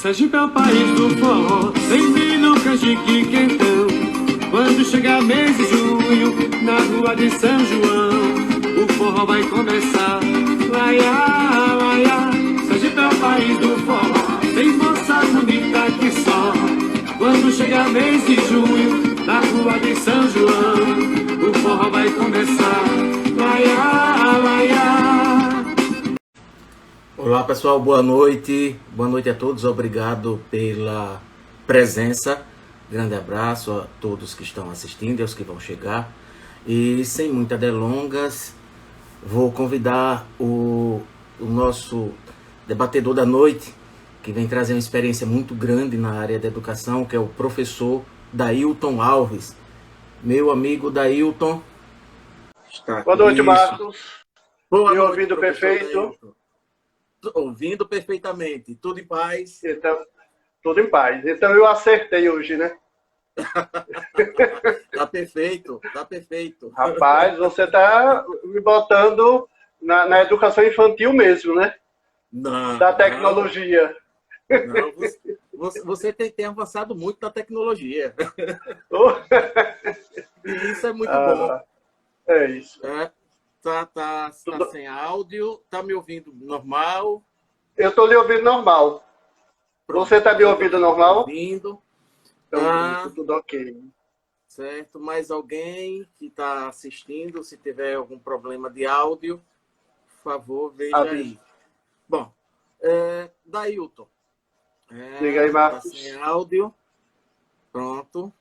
Sergipe é o país do forró, sempre no canjique quentão. Quando chegar mês de junho, na rua de São João, o forró vai começar. Laiá, laiá. Sergipe é o país do forró, tem moça bonita que só. Quando chegar mês de junho, na rua de São João, o forró vai começar. Laiá, laiá. Olá pessoal, boa noite a todos, obrigado pela presença, grande abraço a todos que estão assistindo e aos que vão chegar. E sem muitas delongas, vou convidar o nosso debatedor da noite, que vem trazer uma experiência muito grande na área da educação, que é o professor Dailton Alves. Meu amigo Dailton. Boa noite, Marcos. Boa Me noite, ouvindo perfeito? Dailton. Ouvindo perfeitamente, tudo em paz? Então, tudo em paz. Então eu acertei hoje, né? Tá perfeito, tá perfeito. Rapaz, você tá me botando na educação infantil mesmo, né? Não, Da tecnologia. não, você tem avançado muito na tecnologia. E isso é muito bom. É isso. Tá sem áudio, tá me ouvindo normal? Eu estou lhe ouvindo normal. Pronto, Você está me ouvindo normal? Ouvindo. Então, tudo ok. Certo, mais alguém que está assistindo, se tiver algum problema de áudio, por favor, veja aí. Bom, Dailton. Diga aí, Marcos. Tá sem áudio. Pronto.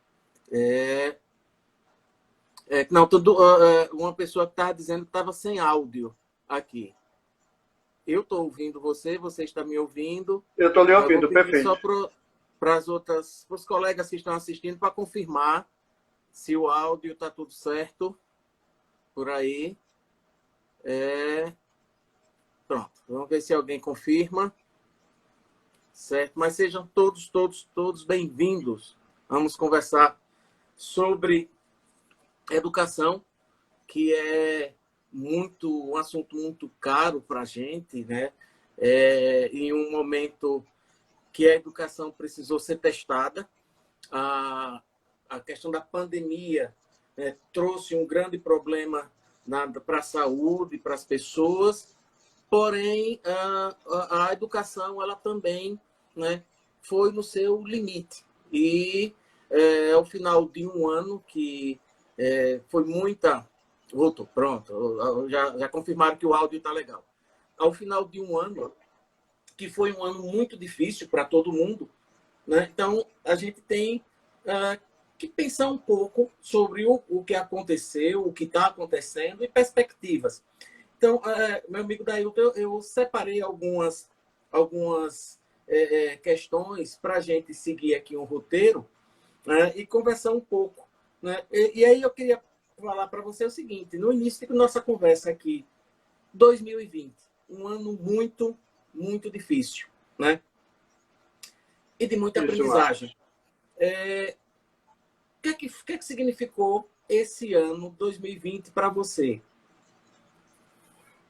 Não, uma pessoa que estava dizendo que estava sem áudio aqui. Eu estou ouvindo você está me ouvindo. Eu estou lhe ouvindo, perfeito. Só para os colegas que estão assistindo, para confirmar se o áudio está tudo certo por aí. Pronto, vamos ver se alguém confirma. Certo, mas sejam todos bem-vindos. Vamos conversar sobre educação, que é um assunto muito caro para a gente, né? Em um momento que a educação precisou ser testada, a questão da pandemia, né, trouxe um grande problema para a saúde, para as pessoas, porém a educação ela também, né, foi no seu limite. E ao final de um ano que foi muita... Voltou, pronto. Já confirmaram que o áudio está legal. Ao final de um ano, que foi um ano muito difícil para todo mundo, né? Então, a gente tem que pensar um pouco sobre o que aconteceu, o que está acontecendo e perspectivas. Então, meu amigo Dailton, eu separei algumas questões para a gente seguir aqui um roteiro, né, e conversar um pouco. Né? E aí eu queria falar para você o seguinte: no início da nossa conversa aqui, 2020, um ano muito, muito difícil, né? E de muita aprendizagem. O que significou esse ano 2020 para você?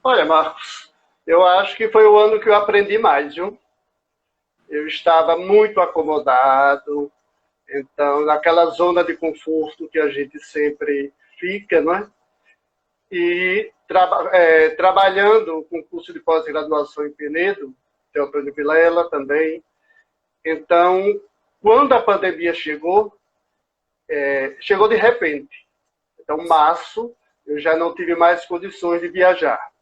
Olha, Marcos, eu acho que foi o ano que eu aprendi mais, viu? Eu estava muito acomodado, então, naquela zona de conforto que a gente sempre fica, não é? E trabalhando com o curso de pós-graduação em Penedo, Teotônio Vilela também. Então, quando a pandemia chegou de repente. Então, março, eu já não tive mais condições de viajar.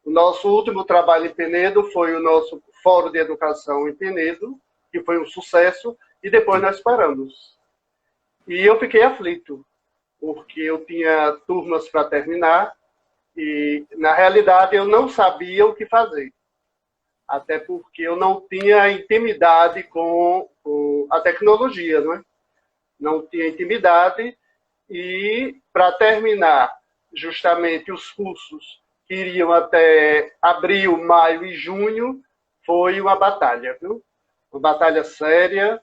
O nosso último trabalho em Penedo foi o nosso Fórum de Educação em Penedo, que foi um sucesso, e depois nós paramos. E eu fiquei aflito, porque eu tinha turmas para terminar e, na realidade, eu não sabia o que fazer. Até porque eu não tinha intimidade com a tecnologia, não é? Não tinha intimidade e, para terminar justamente os cursos que iriam até abril, maio e junho, foi uma batalha, viu? Uma batalha séria.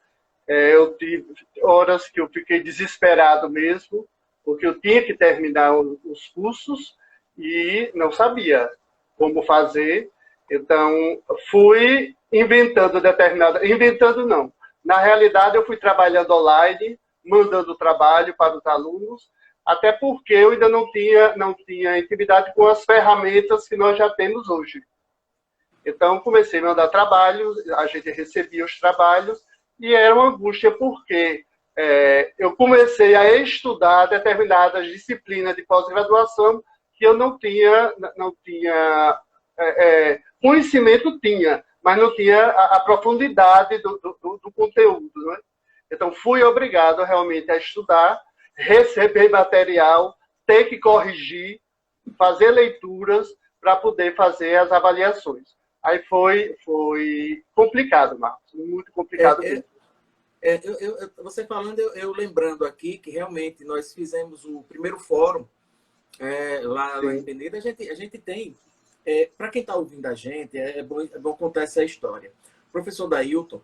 Eu tive horas que eu fiquei desesperado mesmo, porque eu tinha que terminar os cursos e não sabia como fazer. Então, fui inventando determinada... Inventando, não. Na realidade, eu fui trabalhando online, mandando trabalho para os alunos, até porque eu ainda não tinha intimidade com as ferramentas que nós já temos hoje. Então, comecei a mandar trabalhos, a gente recebia os trabalhos, e era uma angústia porque eu comecei a estudar determinadas disciplinas de pós-graduação que eu não tinha conhecimento, mas não tinha a profundidade do conteúdo. Né? Então, fui obrigado realmente a estudar, receber material, ter que corrigir, fazer leituras para poder fazer as avaliações. Aí foi complicado, Marcos, muito complicado mesmo. Você falando, eu lembrando aqui que realmente nós fizemos o primeiro fórum lá em Peneira. A gente tem, para quem está ouvindo a gente, é bom contar essa história. O professor Dailton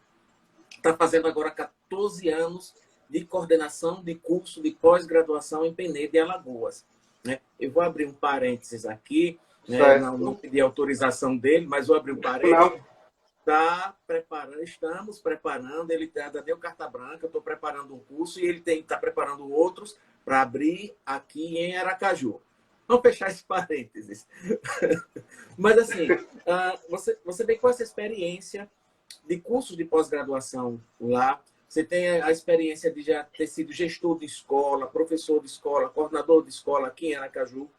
está fazendo agora 14 anos de coordenação de curso de pós-graduação em Peneira e Alagoas. Né? Eu vou abrir um parênteses aqui, né? Não pedi autorização dele, mas vou abrir um parênteses. Estamos preparando, ele ainda deu carta branca, eu estou preparando um curso e ele está preparando outros para abrir aqui em Aracaju. Vamos fechar esse parênteses. Mas assim, você vem com essa experiência de cursos de pós-graduação lá, você tem a experiência de já ter sido gestor de escola, professor de escola, coordenador de escola aqui em Aracaju.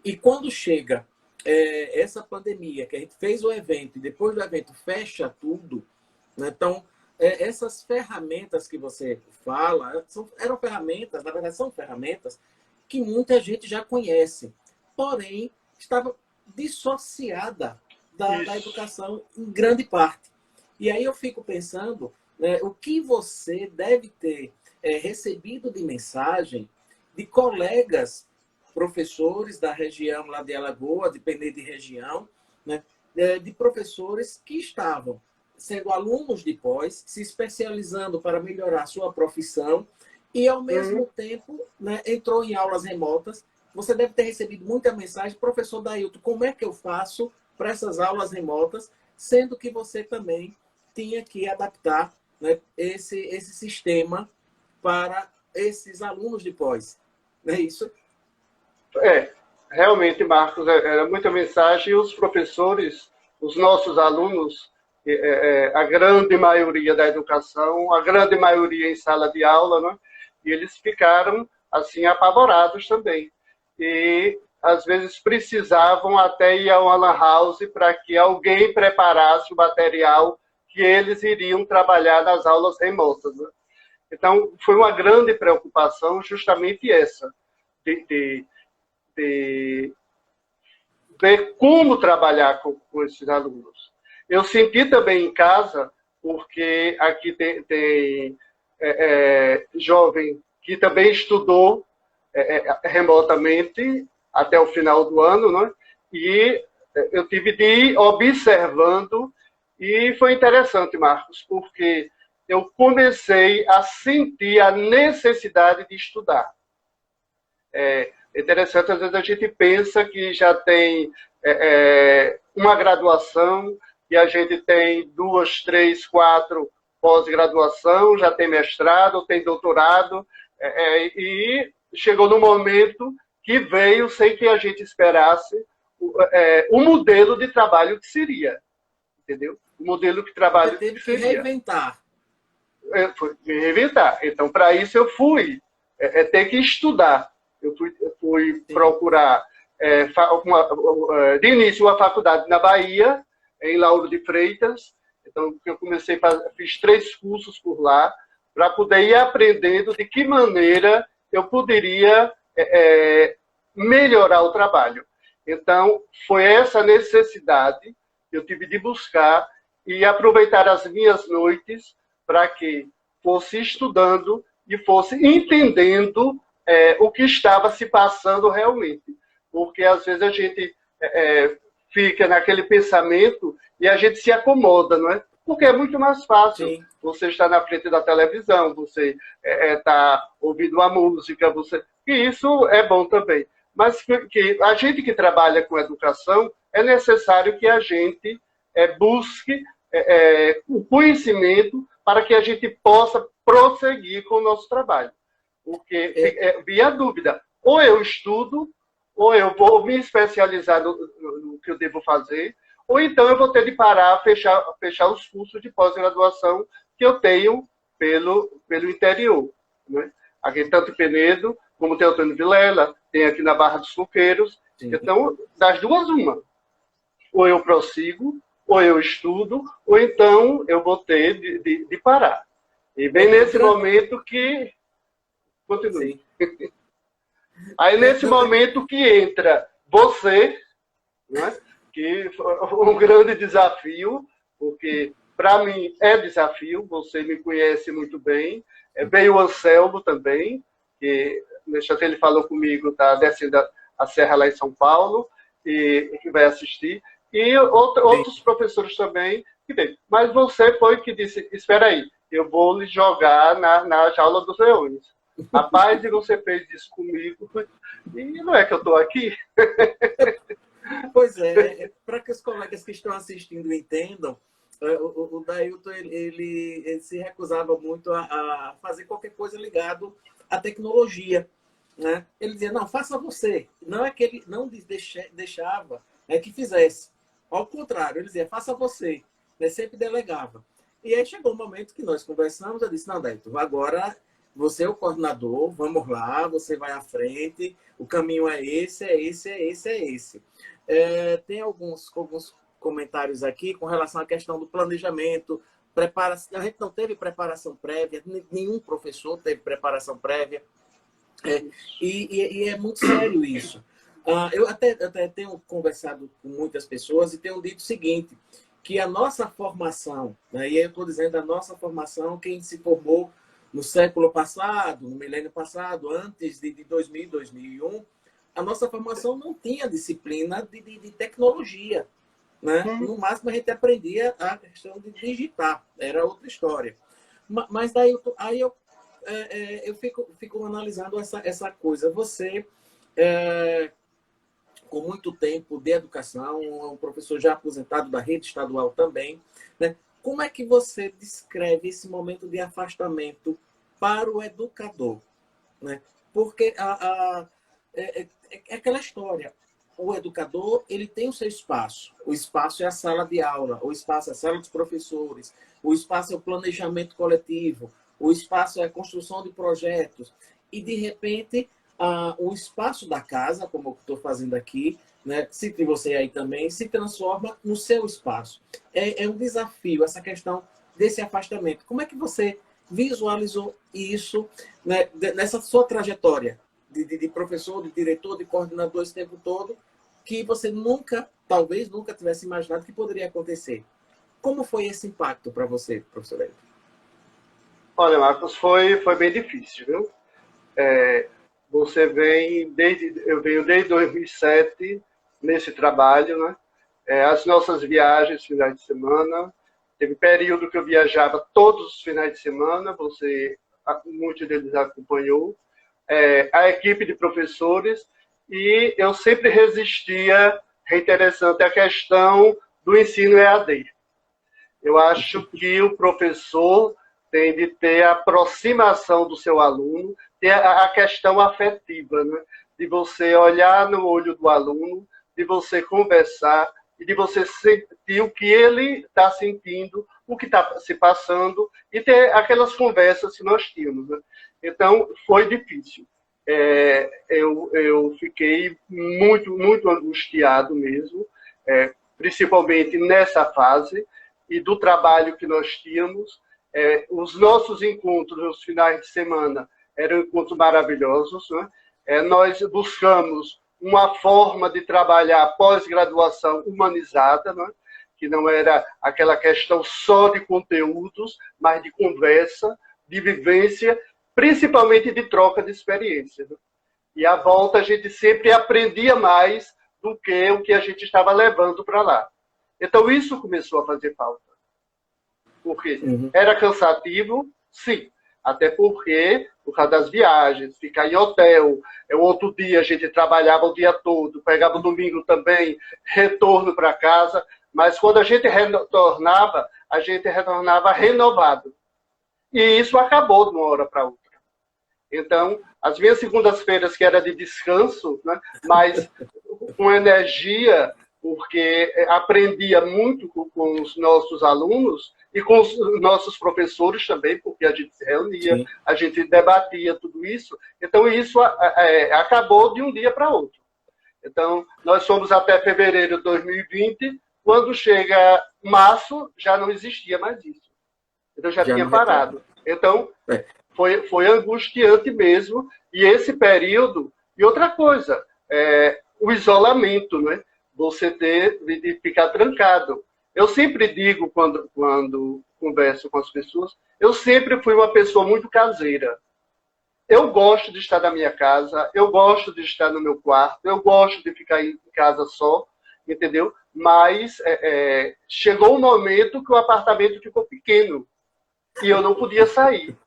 E quando chega essa pandemia, que a gente fez o evento e depois do evento fecha tudo, né? Então, essas ferramentas que você fala, eram ferramentas, na verdade são ferramentas que muita gente já conhece, porém estava dissociada da educação em grande parte. E aí eu fico pensando, né, o que você deve ter recebido de mensagem de colegas professores da região lá de Alagoas, de Peneira de região, né, de professores que estavam sendo alunos de pós, se especializando para melhorar sua profissão e, ao mesmo tempo, né, entrou em aulas remotas. Você deve ter recebido muita mensagem, professor Dailton, como é que eu faço para essas aulas remotas, sendo que você também tinha que adaptar, né, esse sistema para esses alunos de pós. Não é isso? Realmente, Marcos, era muita mensagem e os professores, os nossos alunos, a grande maioria da educação, a grande maioria em sala de aula, né? E eles ficaram assim apavorados também. E às vezes precisavam até ir a uma lan house para que alguém preparasse o material que eles iriam trabalhar nas aulas remotas. Né? Então, foi uma grande preocupação justamente essa, de ver como trabalhar com esses alunos. Eu senti também em casa, porque aqui tem jovem que também estudou remotamente até o final do ano, né? E eu tive de ir observando, e foi interessante, Marcos, porque eu comecei a sentir a necessidade de estudar. É interessante, às vezes a gente pensa que já tem uma graduação, e a gente tem 2, 3, 4 pós-graduação, já tem mestrado, tem doutorado, e chegou no momento que veio sem que a gente esperasse o modelo de trabalho que seria, entendeu? O modelo de trabalho que seria. Reinventar. Me reinventar. Então, para isso eu fui ter que estudar. Eu fui procurar, de início, uma faculdade na Bahia, em Lauro de Freitas. Então, eu fiz 3 cursos por lá, para poder ir aprendendo de que maneira eu poderia melhorar o trabalho. Então, foi essa necessidade que eu tive de buscar e aproveitar as minhas noites para que fosse estudando e fosse entendendo o que estava se passando realmente. Porque, às vezes, a gente fica naquele pensamento e a gente se acomoda, não é? Porque é muito mais fácil. Sim. Você estar na frente da televisão, você está ouvindo uma música, e isso é bom também. Mas que a gente que trabalha com educação é necessário que a gente busque o conhecimento para que a gente possa prosseguir com o nosso trabalho. Porque via dúvida, ou eu estudo, ou eu vou me especializar no que eu devo fazer, ou então eu vou ter de parar, fechar os cursos de pós-graduação que eu tenho pelo interior. Né? Aqui tanto em Penedo, como tem Antônio Vilela, tem aqui na Barra dos Coqueiros. Sim. Então, das duas, uma. Ou eu prossigo, ou eu estudo, ou então eu vou ter de parar. E bem nesse momento que... Continue. Aí, nesse momento que entra você, né? Que foi um grande desafio, porque para mim é desafio, você me conhece muito bem. Veio o Anselmo também, que ele falou comigo, está descendo a serra lá em São Paulo, e que vai assistir. E outros professores também que vem. Mas você foi que disse, espera aí, eu vou lhe jogar na jaula dos leões. Rapaz, e você fez isso comigo, e não é que eu estou aqui? Pois é, para que os colegas que estão assistindo entendam, o Dailton ele se recusava muito a fazer qualquer coisa ligado à tecnologia. Né? Ele dizia, não, faça você. Não é que ele não deixava que fizesse. Ao contrário, ele dizia, faça você. Ele sempre delegava. E aí chegou um momento que nós conversamos, eu disse, não, Dailton, agora você é o coordenador, vamos lá, você vai à frente, o caminho é esse, é esse, é esse, é esse. Tem alguns comentários aqui com relação à questão do planejamento, preparação. A gente não teve preparação prévia, nenhum professor teve preparação prévia, e é muito sério isso. Eu até tenho conversado com muitas pessoas e tenho dito o seguinte, que a nossa formação, né, e aí eu estou dizendo a nossa formação, quem se formou no século passado, no milênio passado, antes de 2000, 2001, a nossa formação não tinha disciplina de tecnologia. Né? No máximo, a gente aprendia a questão de digitar. Era outra história. Mas daí eu fico analisando essa coisa. Você, com muito tempo de educação, um professor já aposentado da rede estadual também, né? Como é que você descreve esse momento de afastamento para o educador? Né? Porque é aquela história. O educador ele tem o seu espaço. O espaço é a sala de aula, o espaço é a sala dos professores, o espaço é o planejamento coletivo, o espaço é a construção de projetos. E, de repente, o espaço da casa, como eu estou fazendo aqui, né, cite você aí também, se transforma no seu espaço. É um desafio essa questão desse afastamento. Como é que você visualizou isso, né, nessa sua trajetória de professor, de diretor, de coordenador esse tempo todo, que você talvez nunca tivesse imaginado que poderia acontecer? Como foi esse impacto para você, professor Hélio? Olha, Marcos, foi bem difícil, viu? Eu venho desde 2007 nesse trabalho, né? As nossas viagens, finais de semana, teve período que eu viajava todos os finais de semana, muitos deles acompanhou, a equipe de professores, e eu sempre resistia, é interessante, a questão do ensino EAD. Eu acho que o professor tem de ter a aproximação do seu aluno, ter a questão afetiva, né? De você olhar no olho do aluno, de você conversar e de você sentir o que ele está sentindo, o que está se passando, e ter aquelas conversas que nós tínhamos. Né? Então, foi difícil. Eu fiquei muito, muito angustiado mesmo, principalmente nessa fase, e do trabalho que nós tínhamos. Os nossos encontros nos finais de semana eram encontros maravilhosos. Né? Nós buscamos uma forma de trabalhar pós-graduação humanizada, né? Que não era aquela questão só de conteúdos, mas de conversa, de vivência, principalmente de troca de experiência. Né? E à volta a gente sempre aprendia mais do que o que a gente estava levando para lá. Então isso começou a fazer falta. Porque era cansativo, sim, Até porque, por causa das viagens, ficar em hotel, o outro dia a gente trabalhava o dia todo, pegava o domingo também, retorno para casa, mas quando a gente retornava renovado. E isso acabou de uma hora para outra. Então, as minhas segundas-feiras, que era de descanso, né, mas com energia, porque aprendia muito com os nossos alunos e com os nossos professores também, porque a gente se reunia, sim, a gente debatia tudo isso. Então, isso acabou de um dia para outro. Então, nós fomos até fevereiro de 2020, quando chega março, já não existia mais isso. Então, já tinha parado. Então, foi angustiante mesmo. E esse período... E outra coisa, o isolamento, né? Você ter de ficar trancado. Eu sempre digo, quando converso com as pessoas, eu sempre fui uma pessoa muito caseira. Eu gosto de estar na minha casa, eu gosto de estar no meu quarto, eu gosto de ficar em casa só, entendeu? Mas chegou um momento que o apartamento ficou pequeno e eu não podia sair,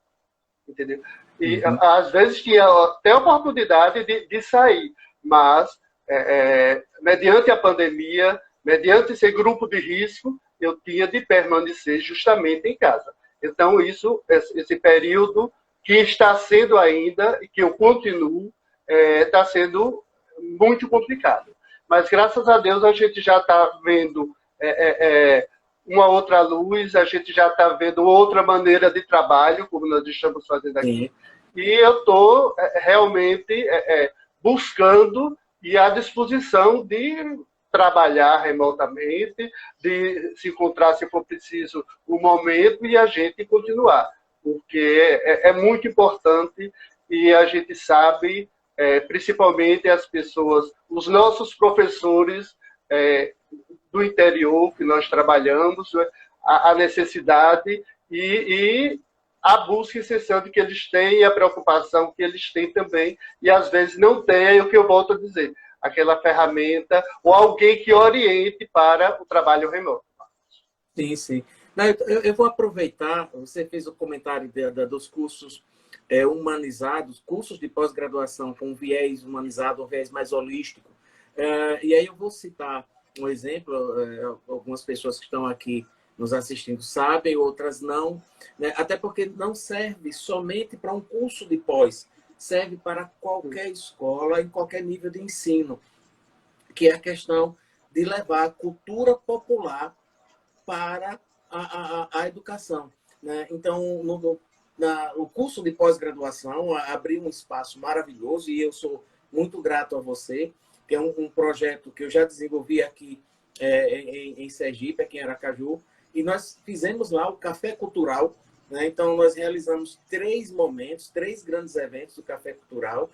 entendeu? E às vezes tinha até a oportunidade de sair, mas mediante a pandemia, mediante esse grupo de risco, eu tinha de permanecer justamente em casa. Então, esse período que está sendo ainda, e que eu continuo, está sendo muito complicado. Mas, graças a Deus, a gente já está vendo uma outra luz, a gente já está vendo outra maneira de trabalho, como nós estamos fazendo aqui. Sim. E eu estou realmente buscando e à disposição de trabalhar remotamente, de se encontrar, se for preciso, um momento e a gente continuar. Porque é muito importante e a gente sabe, principalmente as pessoas, os nossos professores do interior que nós trabalhamos, a necessidade e a busca incessante que eles têm e a preocupação que eles têm também, e às vezes não tem, é o que eu volto a dizer, aquela ferramenta ou alguém que oriente para o trabalho remoto. Sim, sim. Não, eu vou aproveitar, você fez o comentário dos cursos humanizados, cursos de pós-graduação com viés humanizado, um viés mais holístico. E aí eu vou citar um exemplo, algumas pessoas que estão aqui nos assistindo sabem, outras não, né? Até porque não serve somente para um curso de pós, serve para qualquer escola, em qualquer nível de ensino, que é a questão de levar a cultura popular para a educação, né? Então, o curso de pós-graduação abriu um espaço maravilhoso e eu sou muito grato a você, que é um projeto que eu já desenvolvi aqui em Sergipe, aqui em Aracaju, e nós fizemos lá o Café Cultural, né? Então, nós realizamos 3 momentos, 3 grandes eventos do Café Cultural.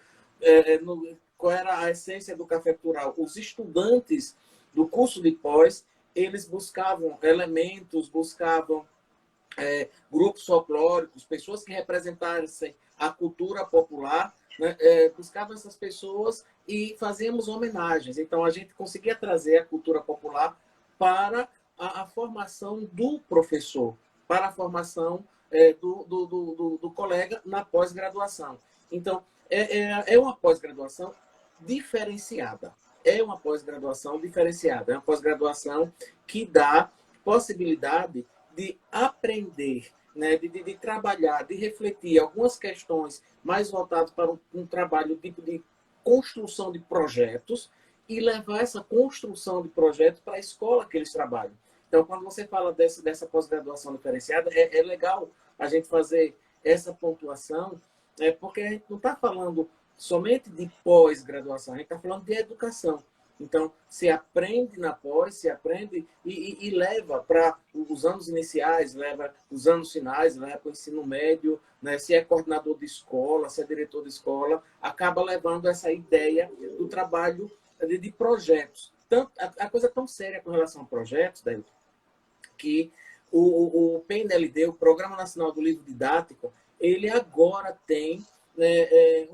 Qual era a essência do Café Cultural? Os estudantes do curso de pós, eles buscavam elementos, buscavam grupos folclóricos, pessoas que representassem a cultura popular, né? Buscavam essas pessoas e fazíamos homenagens. Então, a gente conseguia trazer a cultura popular para a formação do professor, para a formação do colega na pós-graduação. Então, é uma pós-graduação diferenciada. É uma pós-graduação diferenciada. É uma pós-graduação que dá possibilidade de aprender, né, de trabalhar, de refletir algumas questões mais voltadas para um trabalho tipo de construção de projetos e levar essa construção de projetos para a escola que eles trabalham. Então, quando você fala dessa pós-graduação diferenciada, é legal a gente fazer essa pontuação, porque a gente não está falando somente de pós-graduação, a gente está falando de educação. Então, se aprende na pós, se aprende e leva para os anos iniciais, leva os anos finais, leva para o ensino médio, né? Se é coordenador de escola, se é diretor de escola, acaba levando essa ideia do trabalho de projetos. Tanto, a coisa é tão séria com relação a projetos, Daí, que o PNLD, o Programa Nacional do Livro Didático, ele agora tem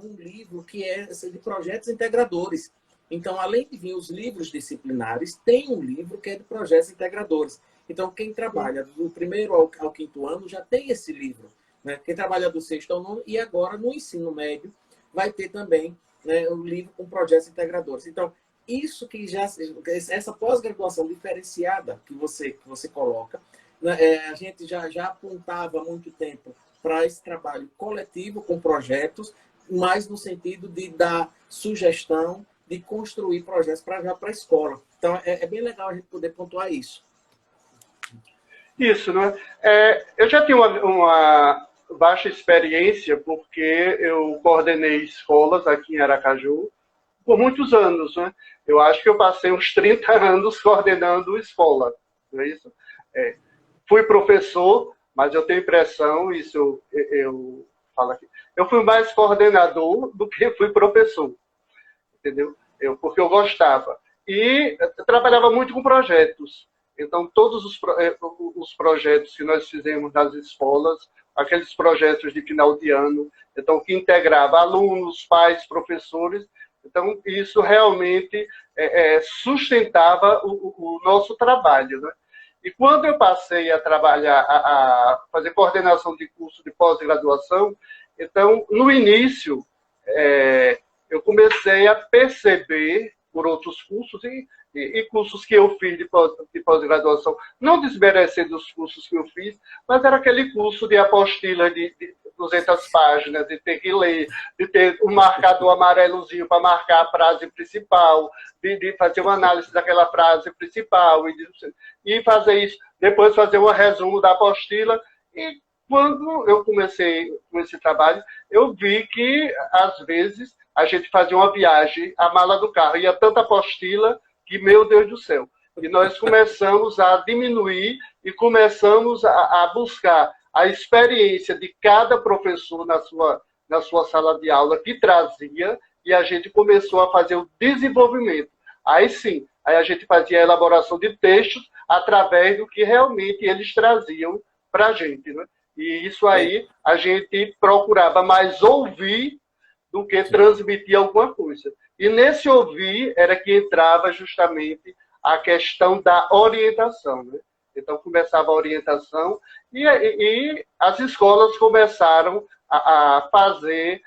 um livro que é de projetos integradores. Então, além de vir os livros disciplinares, tem um livro que é de projetos integradores. Então, quem trabalha do primeiro ao 5º ano já tem esse livro. né? Quem trabalha do sexto ao nono, e agora no ensino médio vai ter também, né, um livro com projetos integradores. Então, isso que já essa pós-graduação diferenciada que você coloca, né, a gente já apontava há muito tempo para esse trabalho coletivo com projetos, mais no sentido de dar sugestão, de construir projetos para a escola. Então, é bem legal a gente poder pontuar isso. Isso, né? Eu já tenho uma baixa experiência, porque eu coordenei escolas aqui em Aracaju por muitos anos, né? Eu acho que eu passei uns 30 anos coordenando escola, não é isso? Fui professor, mas eu tenho impressão, isso eu falo aqui, eu fui mais coordenador do que fui professor, entendeu? Porque eu gostava. E eu trabalhava muito com projetos. Então, todos os projetos que nós fizemos nas escolas, aqueles projetos de final de ano, então, que integrava alunos, pais, professores, então, isso realmente sustentava o nosso trabalho, né? E quando eu passei a trabalhar, a fazer coordenação de curso de pós-graduação, então, no início, eu comecei a perceber, por outros cursos, e cursos que eu fiz de pós-graduação, não desmerecendo os cursos que eu fiz, mas era aquele curso de apostila de 200 páginas, de ter que ler, de ter um marcador amarelozinho para marcar a frase principal, de fazer uma análise daquela frase principal, e fazer isso, depois fazer um resumo da apostila. E quando eu comecei com esse trabalho, eu vi que, às vezes, a gente fazia uma viagem, a mala do carro ia tanta apostila que, meu Deus do céu. E nós começamos a diminuir e começamos a buscar a experiência de cada professor na sua sala de aula que trazia, e a gente começou a fazer o desenvolvimento. Aí sim, aí a gente fazia a elaboração de textos através do que realmente eles traziam para a gente, né? E isso aí a gente procurava mais ouvir do que transmitir alguma coisa. E nesse ouvir era que entrava justamente a questão da orientação, né? Então começava a orientação e as escolas começaram a fazer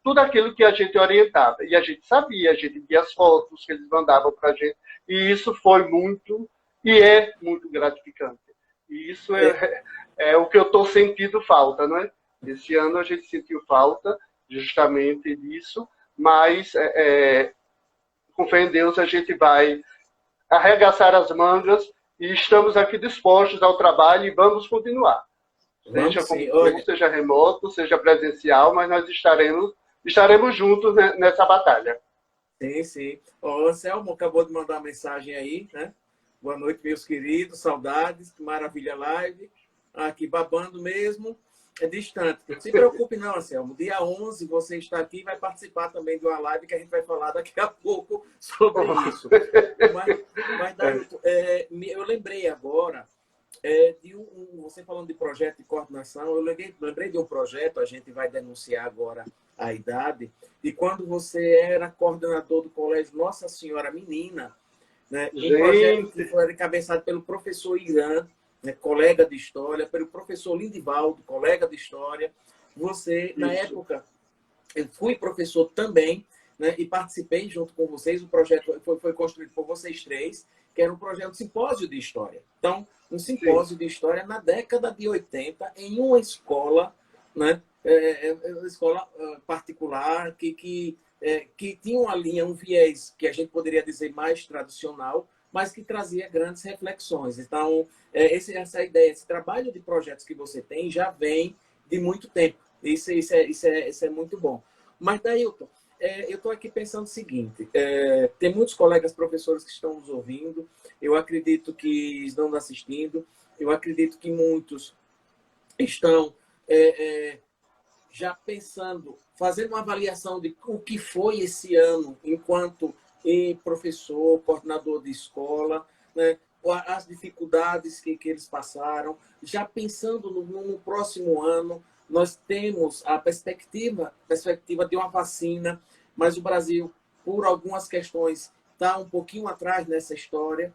tudo aquilo que a gente orientava. E a gente sabia, a gente via as fotos que eles mandavam para a gente. E isso foi muito, e é muito gratificante. E isso é o que eu estou sentindo falta, não é? Esse ano a gente sentiu falta justamente disso, mas com fé em Deus a gente vai arregaçar as mangas e estamos aqui dispostos ao trabalho e vamos continuar. Seja como seja remoto, seja presencial, mas nós estaremos juntos nessa batalha. Sim, sim. O Anselmo acabou de mandar uma mensagem aí, né? Boa noite, meus queridos, saudades, que maravilha live. Aqui babando mesmo, é distante. Não se preocupe não, Anselmo. Dia 11 você está aqui e vai participar também de uma live que a gente vai falar daqui a pouco sobre isso. Mas eu lembrei agora de você falando de projeto de coordenação, eu lembrei de um projeto, a gente vai denunciar agora a idade, de quando você era coordenador do colégio Nossa Senhora Menina, né? Um projeto que foi encabeçado pelo professor Irã, né, colega de história, pelo professor Lindivaldo, colega de história. Você, na época, eu fui professor também, né, e participei junto com vocês. O projeto foi construído por vocês três, que era um projeto de simpósio de história. Então, um simpósio de história na década de 80, em uma escola, né, uma escola particular, que tinha uma linha, um viés que a gente poderia dizer mais tradicional, mas que trazia grandes reflexões. Então, essa ideia, esse trabalho de projetos que você tem já vem de muito tempo. Isso é muito bom. Mas, Dailton, eu estou aqui pensando o seguinte, tem muitos colegas professores que estão nos ouvindo, eu acredito que estão nos assistindo, eu acredito que muitos estão já pensando, fazendo uma avaliação de o que foi esse ano enquanto professor, coordenador de escola, né? As dificuldades que eles passaram. Já pensando no próximo ano, nós temos a perspectiva de uma vacina, mas o Brasil, por algumas questões, está um pouquinho atrás nessa história.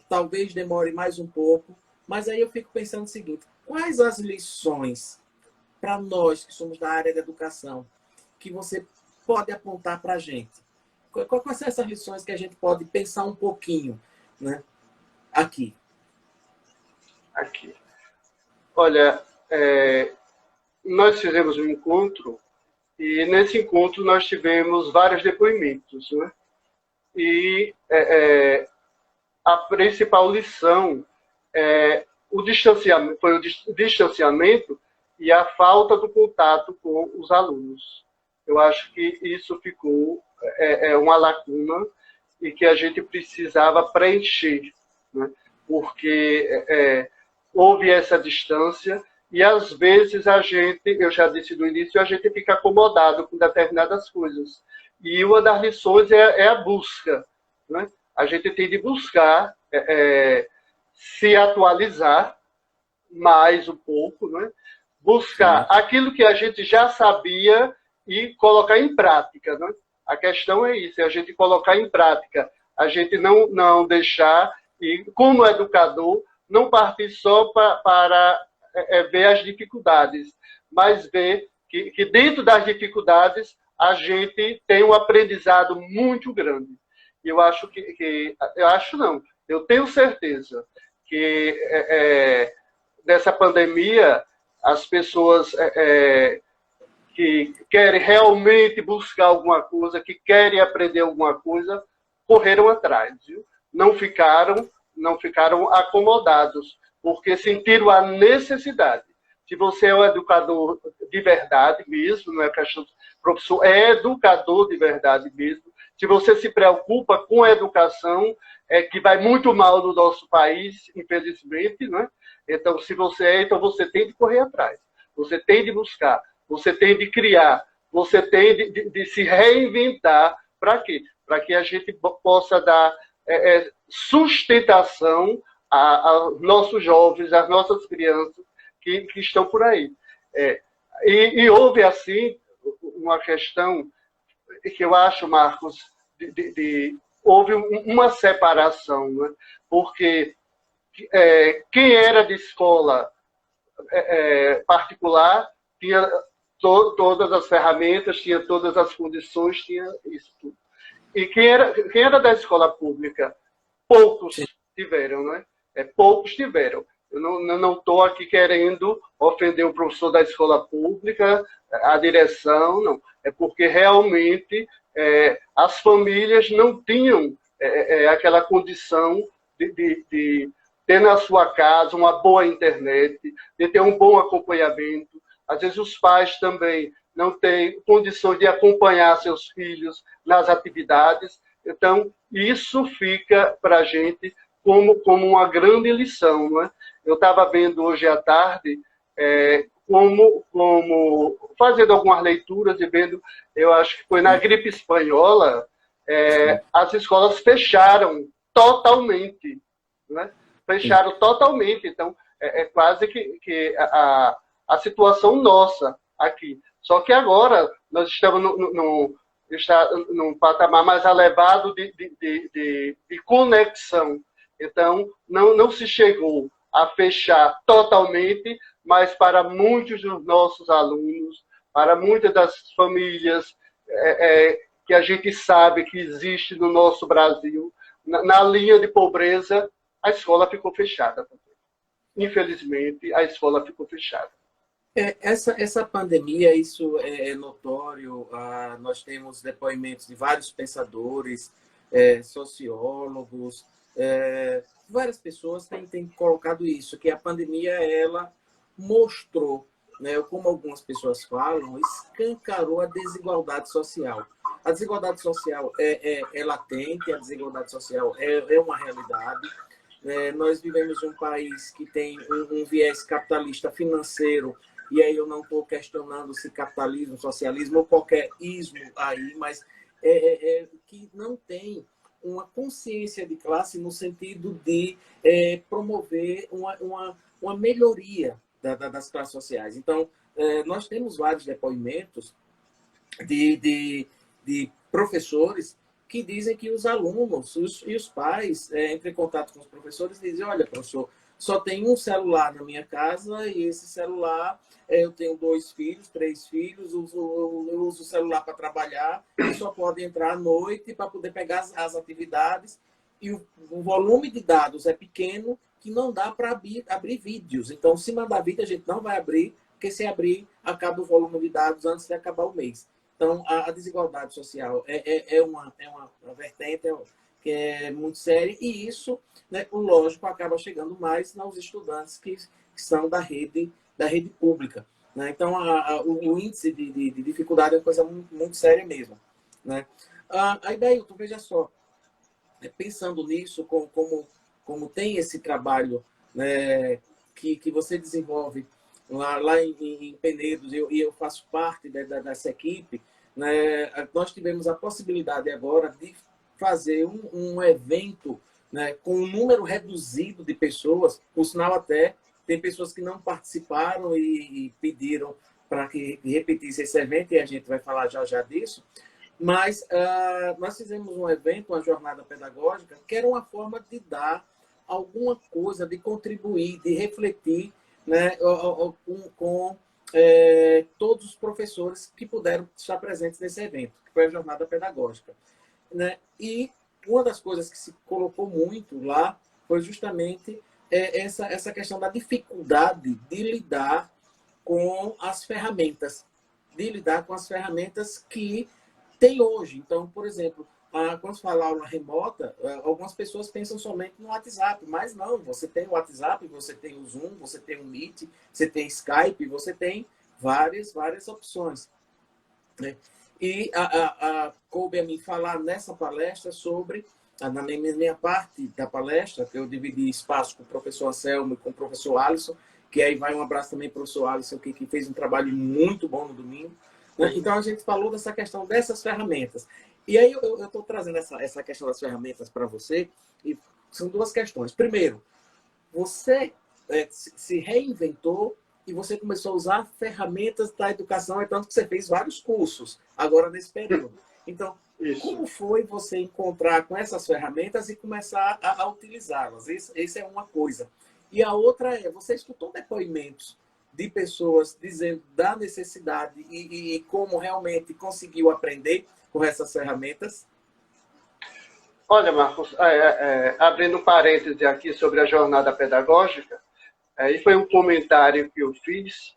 Talvez demore mais um pouco. Mas aí eu fico pensando o seguinte, quais as lições para nós que somos da área da educação, que você pode apontar para a gente? Quais são essas lições que a gente pode pensar um pouquinho, né, aqui? Aqui. Olha, nós fizemos um encontro e nesse encontro nós tivemos vários depoimentos, né? E a principal lição foi o distanciamento e a falta do contato com os alunos. Eu acho que isso ficou uma lacuna e que a gente precisava preencher, né? Porque houve essa distância e, às vezes, eu já disse no início, a gente fica acomodado com determinadas coisas. E uma das lições é a busca, né? A gente tem de buscar se atualizar mais um pouco, né? Buscar aquilo que a gente já sabia e colocar em prática, né? A questão é isso, é a gente colocar em prática, a gente não deixar, e como educador, não partir só para ver as dificuldades, mas ver que dentro das dificuldades a gente tem um aprendizado muito grande. E eu acho eu tenho certeza que nessa pandemia as pessoas que querem realmente buscar alguma coisa, que querem aprender alguma coisa, correram atrás, viu? Não ficaram acomodados, porque sentiram a necessidade. Se você é um educador de verdade mesmo, não é questão de professor, é educador de verdade mesmo, se você se preocupa com a educação, que vai muito mal no nosso país, infelizmente, né? Então, então você tem de correr atrás, você tem de buscar, você tem de criar, você tem de se reinventar. Para quê? Para que a gente possa dar sustentação aos nossos jovens, às nossas crianças que estão por aí. E houve, assim, uma questão que eu acho, Marcos, houve uma separação, né? Porque quem era de escola particular tinha todas as ferramentas, tinha todas as condições, tinha isso tudo. E quem era da escola pública, poucos tiveram, né? Poucos tiveram. Eu não estou aqui querendo ofender o professor da escola pública, a direção, não. É porque realmente as famílias não tinham aquela condição de ter na sua casa uma boa internet, de ter um bom acompanhamento. Às vezes os pais também não têm condições de acompanhar seus filhos nas atividades. Então, isso fica para a gente como uma grande lição, não é? Eu estava vendo hoje à tarde, fazendo algumas leituras e vendo, eu acho que foi na gripe espanhola, as escolas fecharam totalmente, né? Fecharam totalmente. Então, quase que a situação nossa aqui. Só que agora nós estamos num patamar mais elevado de conexão. Então, não se chegou a fechar totalmente, mas para muitos dos nossos alunos, para muitas das famílias que a gente sabe que existe no nosso Brasil, na linha de pobreza, a escola ficou fechada. Infelizmente, a escola ficou fechada. Essa pandemia, isso é notório. Nós temos depoimentos de vários pensadores, sociólogos, várias pessoas têm colocado isso, que a pandemia ela mostrou, né, como algumas pessoas falam, escancarou a desigualdade social. A desigualdade social é latente, a desigualdade social é uma realidade. Nós vivemos em um país que tem um viés capitalista financeiro, e aí eu não estou questionando se capitalismo, socialismo ou qualquer ismo aí, mas que não tem uma consciência de classe no sentido de promover uma melhoria das classes sociais. Então, nós temos vários depoimentos de professores que dizem que os alunos e os pais entram em contato com os professores e dizem: olha, professor, só tem um celular na minha casa e esse celular, eu tenho 2 filhos, 3 filhos, eu uso o celular para trabalhar e só pode entrar à noite para poder pegar as atividades. E o volume de dados é pequeno, que não dá para abrir vídeos. Então, se mandar vídeo, a gente não vai abrir, porque se abrir, acaba o volume de dados antes de acabar o mês. Então, a desigualdade social é uma vertente que é muito séria, e isso, né, lógico, acaba chegando mais nos estudantes que são da rede pública. Né? Então, o índice de dificuldade é uma coisa muito, muito séria mesmo. Né? Aí, Dailton, veja só, pensando nisso, como tem esse trabalho, né, que você desenvolve lá em Penedos, e eu faço parte dessa equipe, né, nós tivemos a possibilidade agora de fazer um evento, né, com um número reduzido de pessoas, por sinal até tem pessoas que não participaram e pediram para que repetisse esse evento, e a gente vai falar já disso, mas nós fizemos um evento, uma jornada pedagógica, que era uma forma de dar alguma coisa, de contribuir, de refletir, né, com todos os professores que puderam estar presentes nesse evento, que foi a jornada pedagógica. Né? E uma das coisas que se colocou muito lá foi justamente essa questão da dificuldade de lidar com as ferramentas, que tem hoje. Então, por exemplo, quando se fala aula remota, algumas pessoas pensam somente no WhatsApp, mas não, você tem o WhatsApp, você tem o Zoom, você tem o Meet, você tem Skype, você tem várias opções. Né? E coube a mim falar nessa palestra sobre, na minha parte da palestra, que eu dividi espaço com o professor Anselmo e com o professor Alisson, que aí vai um abraço também para o professor Alisson, que fez um trabalho muito bom no domingo. Né? Então, a gente falou dessa questão dessas ferramentas. E aí eu estou trazendo essa questão das ferramentas para você, e são 2 questões. Primeiro, você se reinventou e você começou a usar ferramentas da educação, é tanto que você fez vários cursos agora nesse período. Então, como foi você encontrar com essas ferramentas e começar a utilizá-las? Essa é uma coisa. E a outra você escutou depoimentos de pessoas dizendo da necessidade e como realmente conseguiu aprender com essas ferramentas? Olha, Marcos, abrindo parêntese aqui sobre a jornada pedagógica, aí foi um comentário que eu fiz.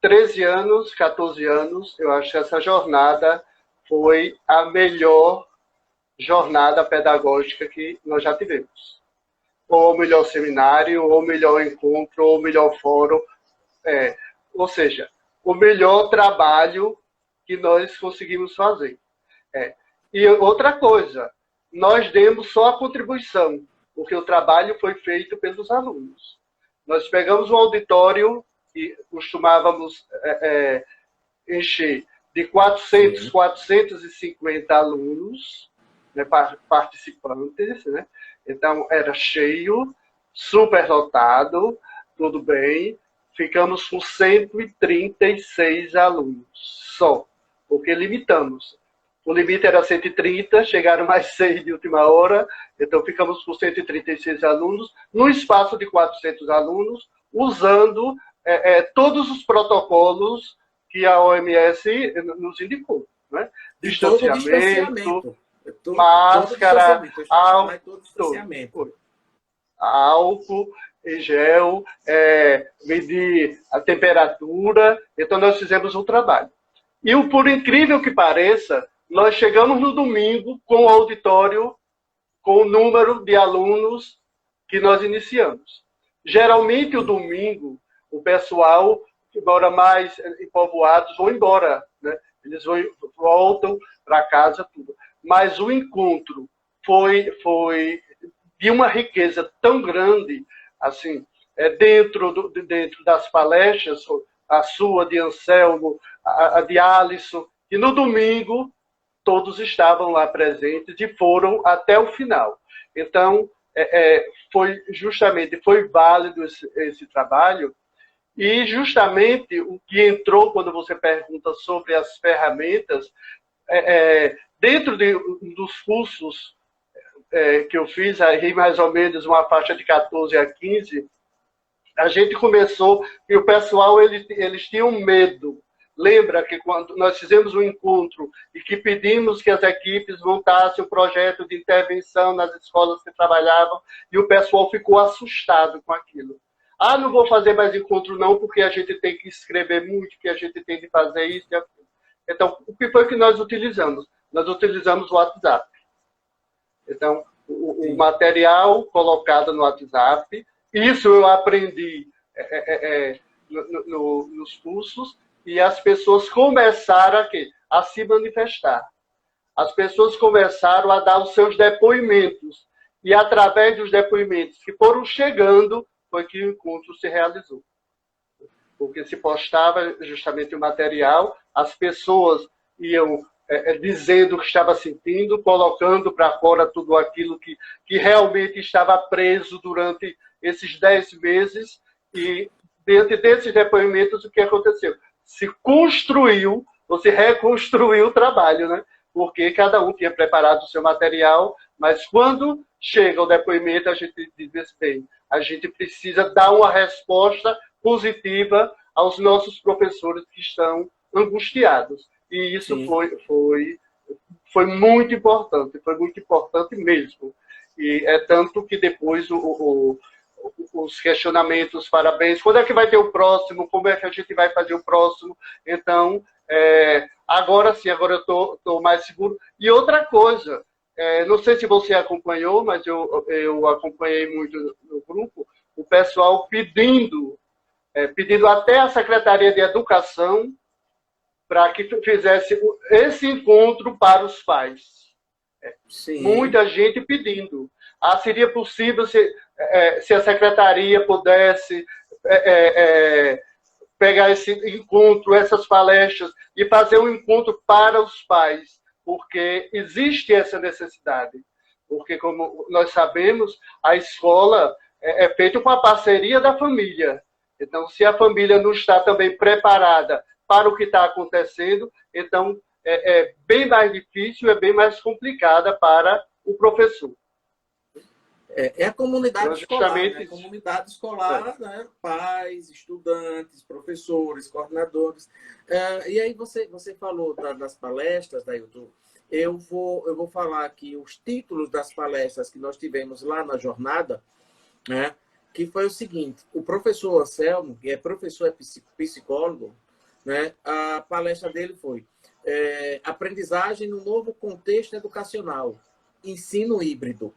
13 anos, 14 anos, eu acho que essa jornada foi a melhor jornada pedagógica que nós já tivemos. Ou o melhor seminário, ou o melhor encontro, ou o melhor fórum. Ou seja, o melhor trabalho que nós conseguimos fazer. E outra coisa, nós demos só a contribuição, porque o trabalho foi feito pelos alunos. Nós pegamos um auditório que costumávamos encher de 400, 450 alunos, né, participantes, né? Então, era cheio, super lotado, tudo bem. Ficamos com 136 alunos só, porque limitamos. O limite era 130, chegaram mais 6 de última hora, então ficamos com 136 alunos, no espaço de 400 alunos, usando todos os protocolos que a OMS nos indicou. Né? Distanciamento, máscara, álcool em gel, medir a temperatura. Então, nós fizemos um trabalho. E, por incrível que pareça, nós chegamos no domingo com o auditório, com o número de alunos que nós iniciamos. Geralmente, o domingo, o pessoal que mora mais em povoados vão embora, né? Eles voltam para casa, tudo. Mas o encontro foi de uma riqueza tão grande, assim, dentro das palestras, a sua de Anselmo, a de Alisson, e no domingo todos estavam lá presentes e foram até o final. Então, foi válido esse trabalho. E justamente o que entrou quando você pergunta sobre as ferramentas, dentro dos cursos que eu fiz, aí mais ou menos uma faixa de 14 a 15, a gente começou e o pessoal eles tinham medo. Lembra que quando nós fizemos um encontro e que pedimos que as equipes montassem um projeto de intervenção nas escolas que trabalhavam e o pessoal ficou assustado com aquilo. Ah, não vou fazer mais encontro não, porque a gente tem que escrever muito, que a gente tem que fazer isso e aquilo. Então, o que foi que nós utilizamos? Nós utilizamos o WhatsApp. Então, o material colocado no WhatsApp, isso eu aprendi nos cursos, e as pessoas começaram a se manifestar. As pessoas começaram a dar os seus depoimentos. E através dos depoimentos que foram chegando, foi que o encontro se realizou. Porque se postava justamente o material, as pessoas iam dizendo o que estava sentindo, colocando para fora tudo aquilo que realmente estava preso durante esses 10 meses. E dentro desses depoimentos, o que aconteceu? Se construiu, ou se reconstruiu o trabalho, né? Porque cada um tinha preparado o seu material, mas quando chega o depoimento, a gente diz bem, a gente precisa dar uma resposta positiva aos nossos professores que estão angustiados. E isso foi muito importante mesmo. E é tanto que depois os questionamentos, parabéns, quando é que vai ter o próximo, como é que a gente vai fazer o próximo. Então, agora sim, agora eu estou mais seguro. E outra coisa, não sei se você acompanhou, mas eu acompanhei muito no grupo, o pessoal pedindo até a Secretaria de Educação para que fizesse esse encontro para os pais. Sim. Muita gente pedindo. Seria possível se a secretaria pudesse pegar esse encontro, essas palestras, e fazer um encontro para os pais, porque existe essa necessidade. Porque, como nós sabemos, a escola é feita com a parceria da família. Então, se a família não está também preparada para o que está acontecendo, então é bem mais difícil, é bem mais complicada para o professor. É a comunidade escolar, né? A comunidade escolar, né? Pais, estudantes, professores, coordenadores. E aí você falou das palestras, Dailton. Eu vou falar aqui os títulos das palestras que nós tivemos lá na jornada, né? Que foi o seguinte: o professor Anselmo, que é professor, é psicólogo, né? A palestra dele foi Aprendizagem no Novo Contexto Educacional, Ensino Híbrido.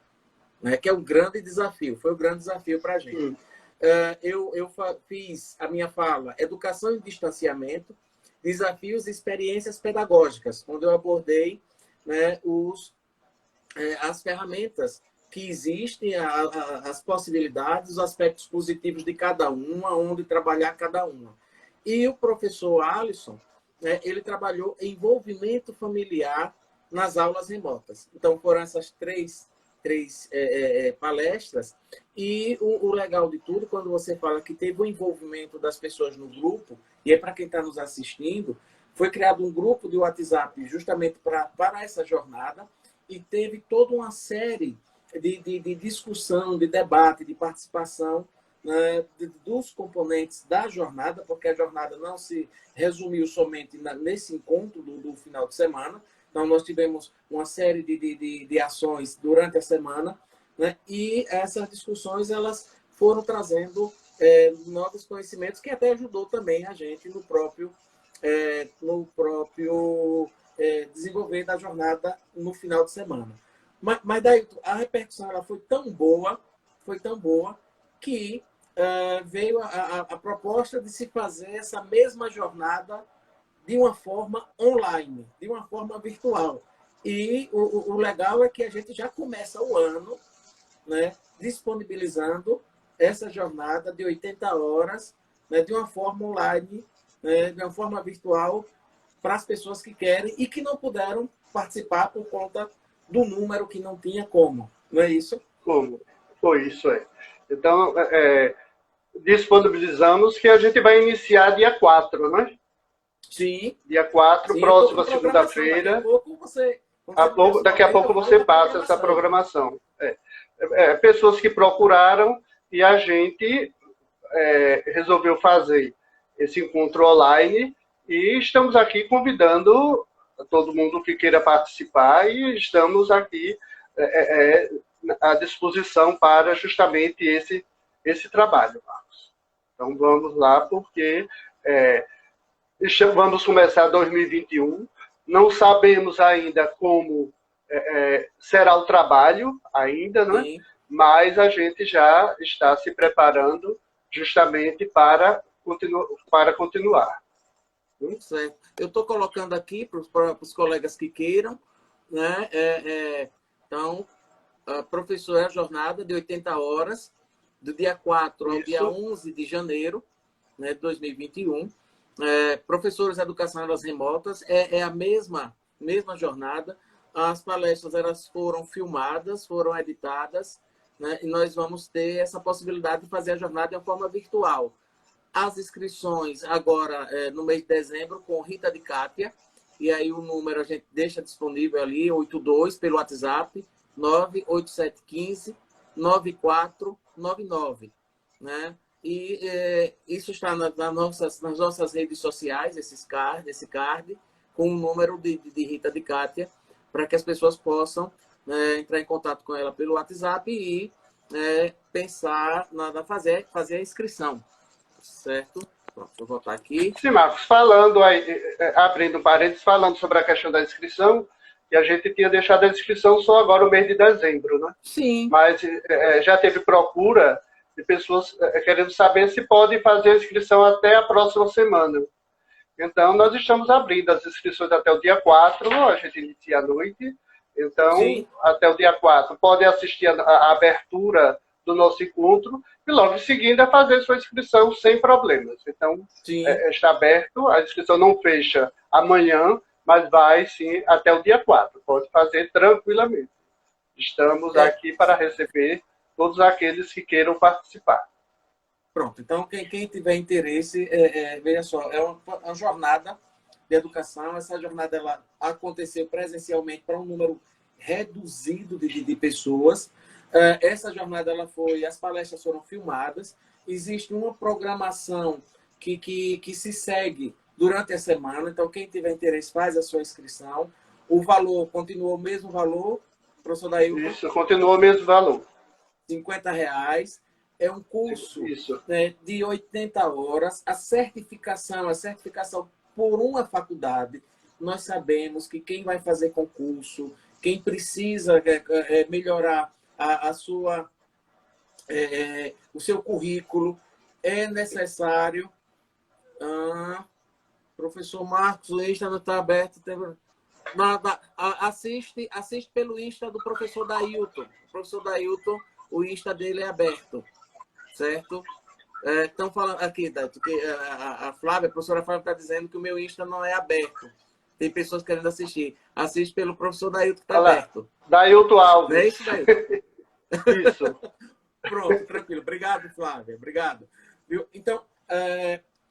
Né, que é um grande desafio, foi um grande desafio para a gente. Eu fiz a minha fala Educação em Distanciamento, Desafios e Experiências Pedagógicas, onde eu abordei, né, as ferramentas que existem, as possibilidades, os aspectos positivos de cada uma, onde trabalhar cada uma. E o professor Alisson, né, ele trabalhou envolvimento familiar nas aulas remotas. Então, foram essas três palestras, e o legal de tudo, quando você fala que teve o envolvimento das pessoas no grupo, e é para quem está nos assistindo, foi criado um grupo de WhatsApp justamente para essa jornada, e teve toda uma série de discussão, de debate, de participação, né, dos componentes da jornada, porque a jornada não se resumiu somente nesse encontro do final de semana. Então, nós tivemos uma série de ações durante a semana, né? E essas discussões elas foram trazendo novos conhecimentos, que até ajudou também a gente no próprio desenvolver da jornada no final de semana. Mas daí a repercussão ela foi tão boa que veio a proposta de se fazer essa mesma jornada de uma forma online, de uma forma virtual. E o legal é que a gente já começa o ano, né, disponibilizando essa jornada de 80 horas, né, de uma forma online, né, de uma forma virtual, para as pessoas que querem e que não puderam participar por conta do número que não tinha como. Não é isso? Como? Foi isso, Então, disponibilizamos que a gente vai iniciar dia 4, né? Sim. Dia 4, sim, próxima segunda-feira. Daqui a pouco você Daqui a pouco você passa essa programação. Pessoas que procuraram e a gente resolveu fazer esse encontro online e estamos aqui convidando todo mundo que queira participar e estamos aqui à disposição para justamente esse trabalho, Marcos. Então vamos lá, porque vamos começar 2021, não sabemos ainda como será o trabalho ainda, né? Sim. Mas a gente já está se preparando justamente para continuar. Certo. Eu estou colocando aqui para os colegas que queiram, né? Então, professor, é a jornada de 80 horas, do dia 4 ao dia 11 de janeiro, né, de 2021. Professores de educação elas remotas, é a mesma jornada. As palestras elas foram filmadas, foram editadas, né, e nós vamos ter essa possibilidade de fazer a jornada de uma forma virtual. As inscrições agora, no mês de dezembro, com Rita de Kátia, e aí o número a gente deixa disponível ali, 82, pelo WhatsApp, 98715-9499, né? E isso está nas nossas redes sociais, esse card, com o número de Rita de Kátia, para que as pessoas possam entrar em contato com ela pelo WhatsApp e pensar na fazer a inscrição. Certo? Pronto, vou voltar aqui. Sim, Marcos, falando aí, abrindo parênteses, falando sobre a questão da inscrição, que a gente tinha deixado a inscrição só agora no mês de dezembro, né? Sim. Mas já teve procura de pessoas querendo saber se podem fazer a inscrição até a próxima semana. Então, nós estamos abrindo as inscrições até o dia 4, a gente inicia à noite. Então, sim, até o dia 4, podem assistir a abertura do nosso encontro e logo em seguida fazer sua inscrição sem problemas. Então, está aberto, a inscrição não fecha amanhã, mas vai sim até o dia 4. Pode fazer tranquilamente. Estamos aqui para receber todos aqueles que queiram participar. Pronto, então quem tiver interesse, veja só, é uma jornada de educação. Essa jornada ela aconteceu presencialmente para um número reduzido de pessoas. Essa jornada as palestras foram filmadas. Existe uma programação que se segue durante a semana. Então, quem tiver interesse, faz a sua inscrição. O valor continua o mesmo valor, professor Dailton? Isso, continua o mesmo valor. R$50. É um curso de 80 horas. A certificação por uma faculdade. Nós sabemos que quem vai fazer concurso, quem precisa melhorar o seu currículo, é necessário. Professor Marcos, o Insta não está aberto. Assiste pelo Insta do professor Dailton. O professor Dailton, o Insta dele é aberto. Certo? Estão falando aqui, que a Flávia, a professora Flávia, está dizendo que o meu Insta não é aberto. Tem pessoas querendo assistir. Assiste pelo professor Dailton, que está aberto. Dailton Alves. Não é isso, Dailton? Isso. Pronto, tranquilo. Obrigado, Flávia. Obrigado. Então,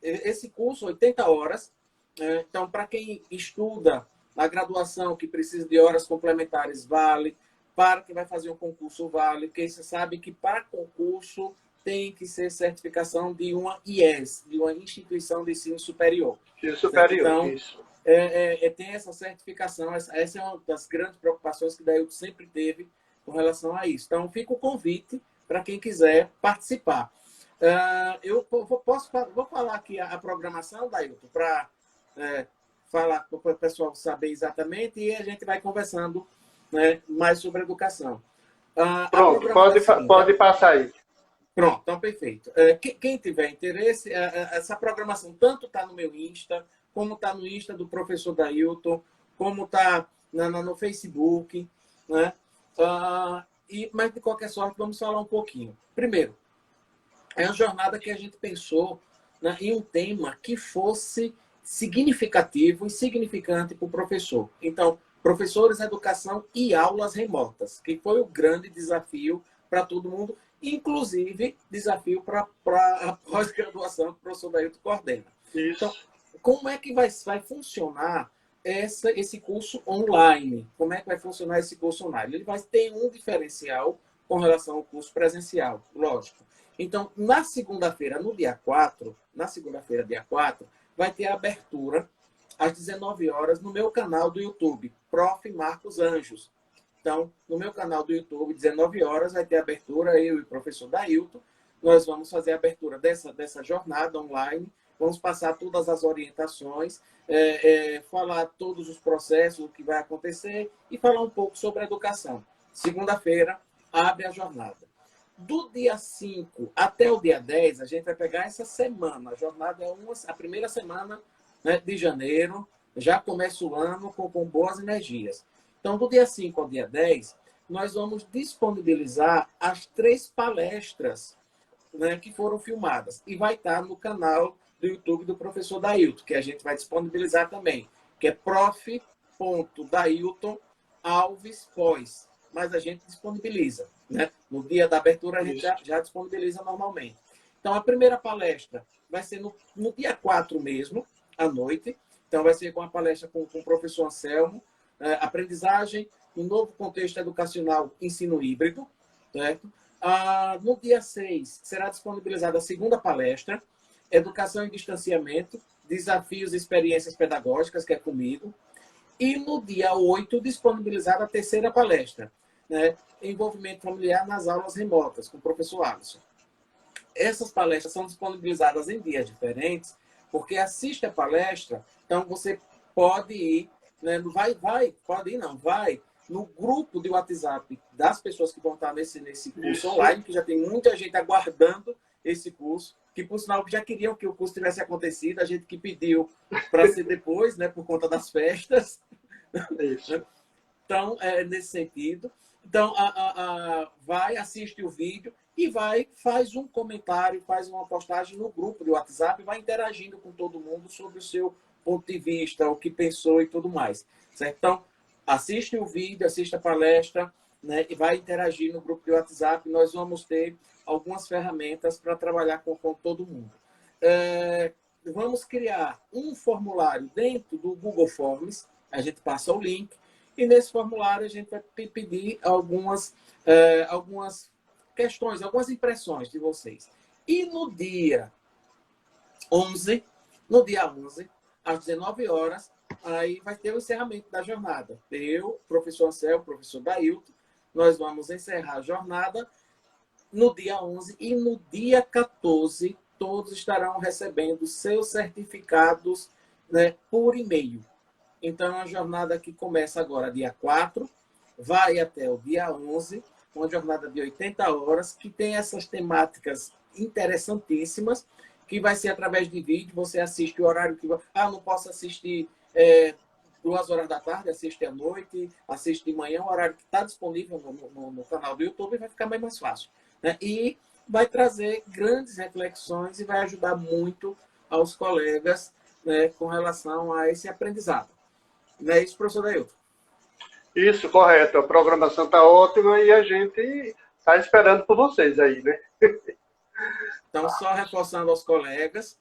esse curso, 80 horas. Então, para quem estuda na graduação, que precisa de horas complementares, vale. Para quem vai fazer um concurso, vale. Porque você sabe que para concurso tem que ser certificação de uma IES, de uma instituição de ensino superior. Ensino superior, então, isso. Tem essa certificação. Essa é uma das grandes preocupações que Dailton sempre teve com relação a isso. Então, fica o convite para quem quiser participar. Eu vou falar aqui a programação, Dailton, para falar para o pessoal saber exatamente e a gente vai conversando, né, mais sobre educação. Pronto, pode passar aí. Pronto, então perfeito. Quem tiver interesse, essa programação tanto está no meu Insta, como está no Insta do professor Dailton, como está no Facebook, né? Mas, de qualquer sorte, vamos falar um pouquinho. Primeiro, é uma jornada que a gente pensou, né, em um tema que fosse significativo e significante para o professor. Então, professores, educação e aulas remotas, que foi o grande desafio para todo mundo, inclusive desafio para a pós-graduação que o professor Dailton coordena. Isso. Então, como é que vai funcionar esse curso online. Como é que vai funcionar esse curso online? Ele vai ter um diferencial com relação ao curso presencial, lógico. Então, na segunda-feira, no dia 4, na segunda-feira, dia 4, vai ter a abertura às 19 horas no meu canal do YouTube, Prof. Marcos Anjos. Então, no meu canal do YouTube, 19 horas, vai ter a abertura, eu e o professor Dailton. Nós vamos fazer a abertura dessa jornada online, vamos passar todas as orientações, falar todos os processos, o que vai acontecer e falar um pouco sobre a educação. Segunda-feira, abre a jornada. Do dia 5 até o dia 10, a gente vai pegar essa semana. A jornada é a primeira semana, né, de janeiro, já começa o ano com boas energias. Então, do dia 5 ao dia 10, nós vamos disponibilizar as 3 palestras, né, que foram filmadas. E vai estar no canal do YouTube do professor Dailton, que a gente vai disponibilizar também, que é prof.dailton Alves Pós. Mas a gente disponibiliza, né? No dia da abertura, a gente já disponibiliza normalmente. Então, a primeira palestra vai ser no dia 4 mesmo, à noite. Então, vai ser com a palestra com o professor Anselmo, aprendizagem no novo contexto educacional, ensino híbrido. Certo? No dia 6, será disponibilizada a segunda palestra, Educação em Distanciamento, Desafios e Experiências Pedagógicas, que é comigo. E no dia 8, disponibilizada a terceira palestra, né? Envolvimento familiar nas aulas remotas, com o professor Alisson. Essas palestras são disponibilizadas em dias diferentes, porque assiste a palestra, então você pode ir, né? Vai no grupo de WhatsApp das pessoas que vão estar nesse curso online, que já tem muita gente aguardando esse curso, que por sinal já queriam que o curso tivesse acontecido, a gente que pediu para ser depois, né, por conta das festas. Isso. Então, nesse sentido. Então, vai, assiste o vídeo e faz um comentário, faz uma postagem no grupo de WhatsApp, vai interagindo com todo mundo sobre o seu ponto de vista, o que pensou e tudo mais. Certo? Então, assiste o vídeo, assiste a palestra, né, e vai interagir no grupo de WhatsApp. Nós vamos ter algumas ferramentas para trabalhar com todo mundo. Vamos criar um formulário dentro do Google Forms, a gente passa o link, e nesse formulário a gente vai pedir algumas questões, algumas impressões de vocês. E no dia 11, às 19 horas, aí vai ter o encerramento da jornada. Eu, professor Anselmo, professor Dailton, nós vamos encerrar a jornada no dia 11 e no dia 14, todos estarão recebendo seus certificados, né, por e-mail. Então, a jornada que começa agora, dia 4, vai até o dia 11, uma jornada de 80 horas, que tem essas temáticas interessantíssimas, que vai ser através de vídeo, você assiste o horário que... não posso assistir 2 horas da tarde, assiste à noite, assiste de manhã, o horário que está disponível no canal do YouTube, vai ficar bem mais fácil. Né? E vai trazer grandes reflexões e vai ajudar muito aos colegas, né, com relação a esse aprendizado. Não é isso, professor Dailton? Isso, correto. A programação está ótima e a gente está esperando por vocês aí, né? Então, só reforçando aos colegas,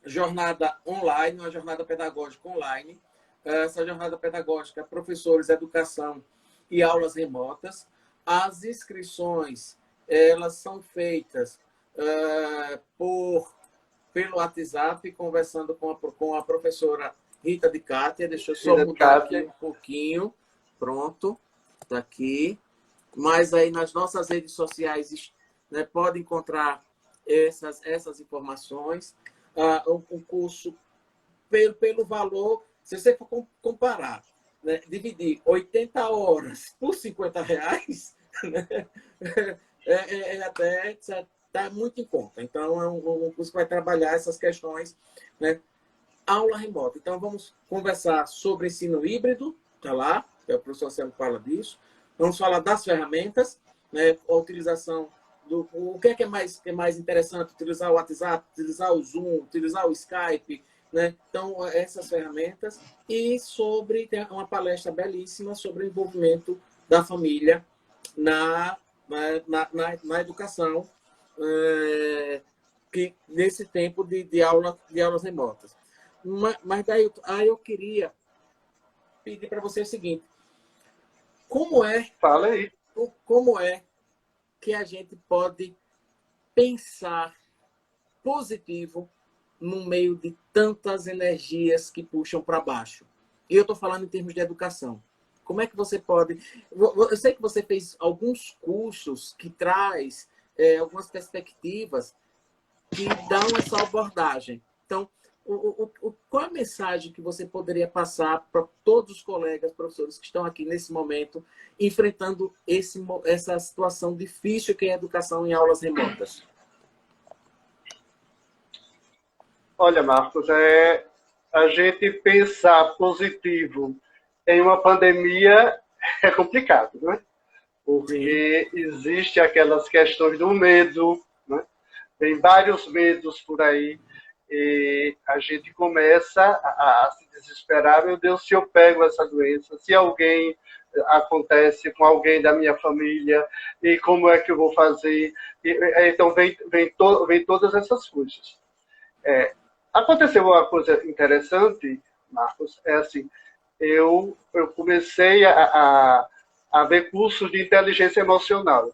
jornada online, uma jornada pedagógica online. Essa jornada pedagógica, professores, educação e aulas remotas. As inscrições, elas são feitas pelo WhatsApp, conversando com a professora Rita de Cátia. Deixa eu só mudar aqui um pouquinho. Pronto, está aqui. Mas aí nas nossas redes sociais, né, pode encontrar essas informações. O curso, pelo valor, se você for comparar, né, dividir 80 horas por R$50, né, até está muito em conta. Então, é um curso que vai trabalhar essas questões, né? Aula remota. Então, vamos conversar sobre ensino híbrido, está lá, o professor Anselmo fala disso. Vamos falar das ferramentas, né, a utilização o que é mais interessante, utilizar o WhatsApp, utilizar o Zoom, utilizar o Skype, né? Então, essas ferramentas. E tem uma palestra belíssima sobre o envolvimento da família na educação, que nesse tempo de aulas remotas. Mas daí eu queria pedir para você o seguinte: como é, Fala aí. como é que a gente pode pensar positivo no meio de tantas energias que puxam para baixo? E eu estou falando em termos de educação. Como é que você pode... Eu sei que você fez alguns cursos que traz algumas perspectivas que dão essa abordagem. Então, qual a mensagem que você poderia passar para todos os colegas, professores que estão aqui nesse momento, enfrentando essa situação difícil que é a educação em aulas remotas? Olha, Marcos, a gente pensar positivo em uma pandemia é complicado, né? Porque existe aquelas questões do medo, né? Tem vários medos por aí, e a gente começa a se desesperar. Meu Deus, se eu pego essa doença, se alguém acontece com alguém da minha família, e como é que eu vou fazer? Então, vem todas essas coisas. Aconteceu uma coisa interessante, Marcos, assim, eu comecei a ver cursos de inteligência emocional.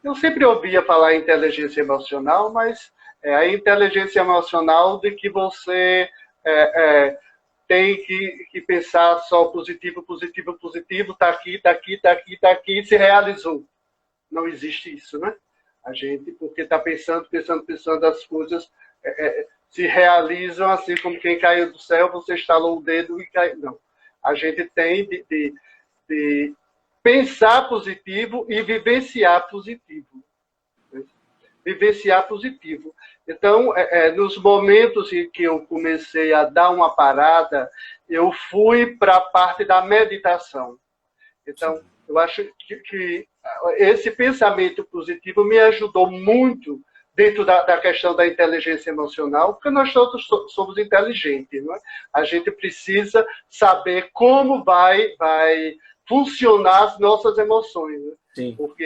Eu sempre ouvia falar em inteligência emocional, mas a inteligência emocional de que você tem que pensar só positivo, positivo, positivo, tá aqui, tá aqui, tá aqui, tá aqui, e se realizou. Não existe isso, né? A gente, porque está pensando, as coisas se realizam assim como quem caiu do céu, você estalou o dedo e caiu. Não. A gente tem de pensar positivo e vivenciar positivo. Vivenciar positivo. Então, nos momentos em que eu comecei a dar uma parada, eu fui para a parte da meditação. Então, eu acho que esse pensamento positivo me ajudou muito dentro da questão da inteligência emocional, porque nós todos somos inteligentes, não é? A gente precisa saber como vai funcionar as nossas emoções, né? Sim. Porque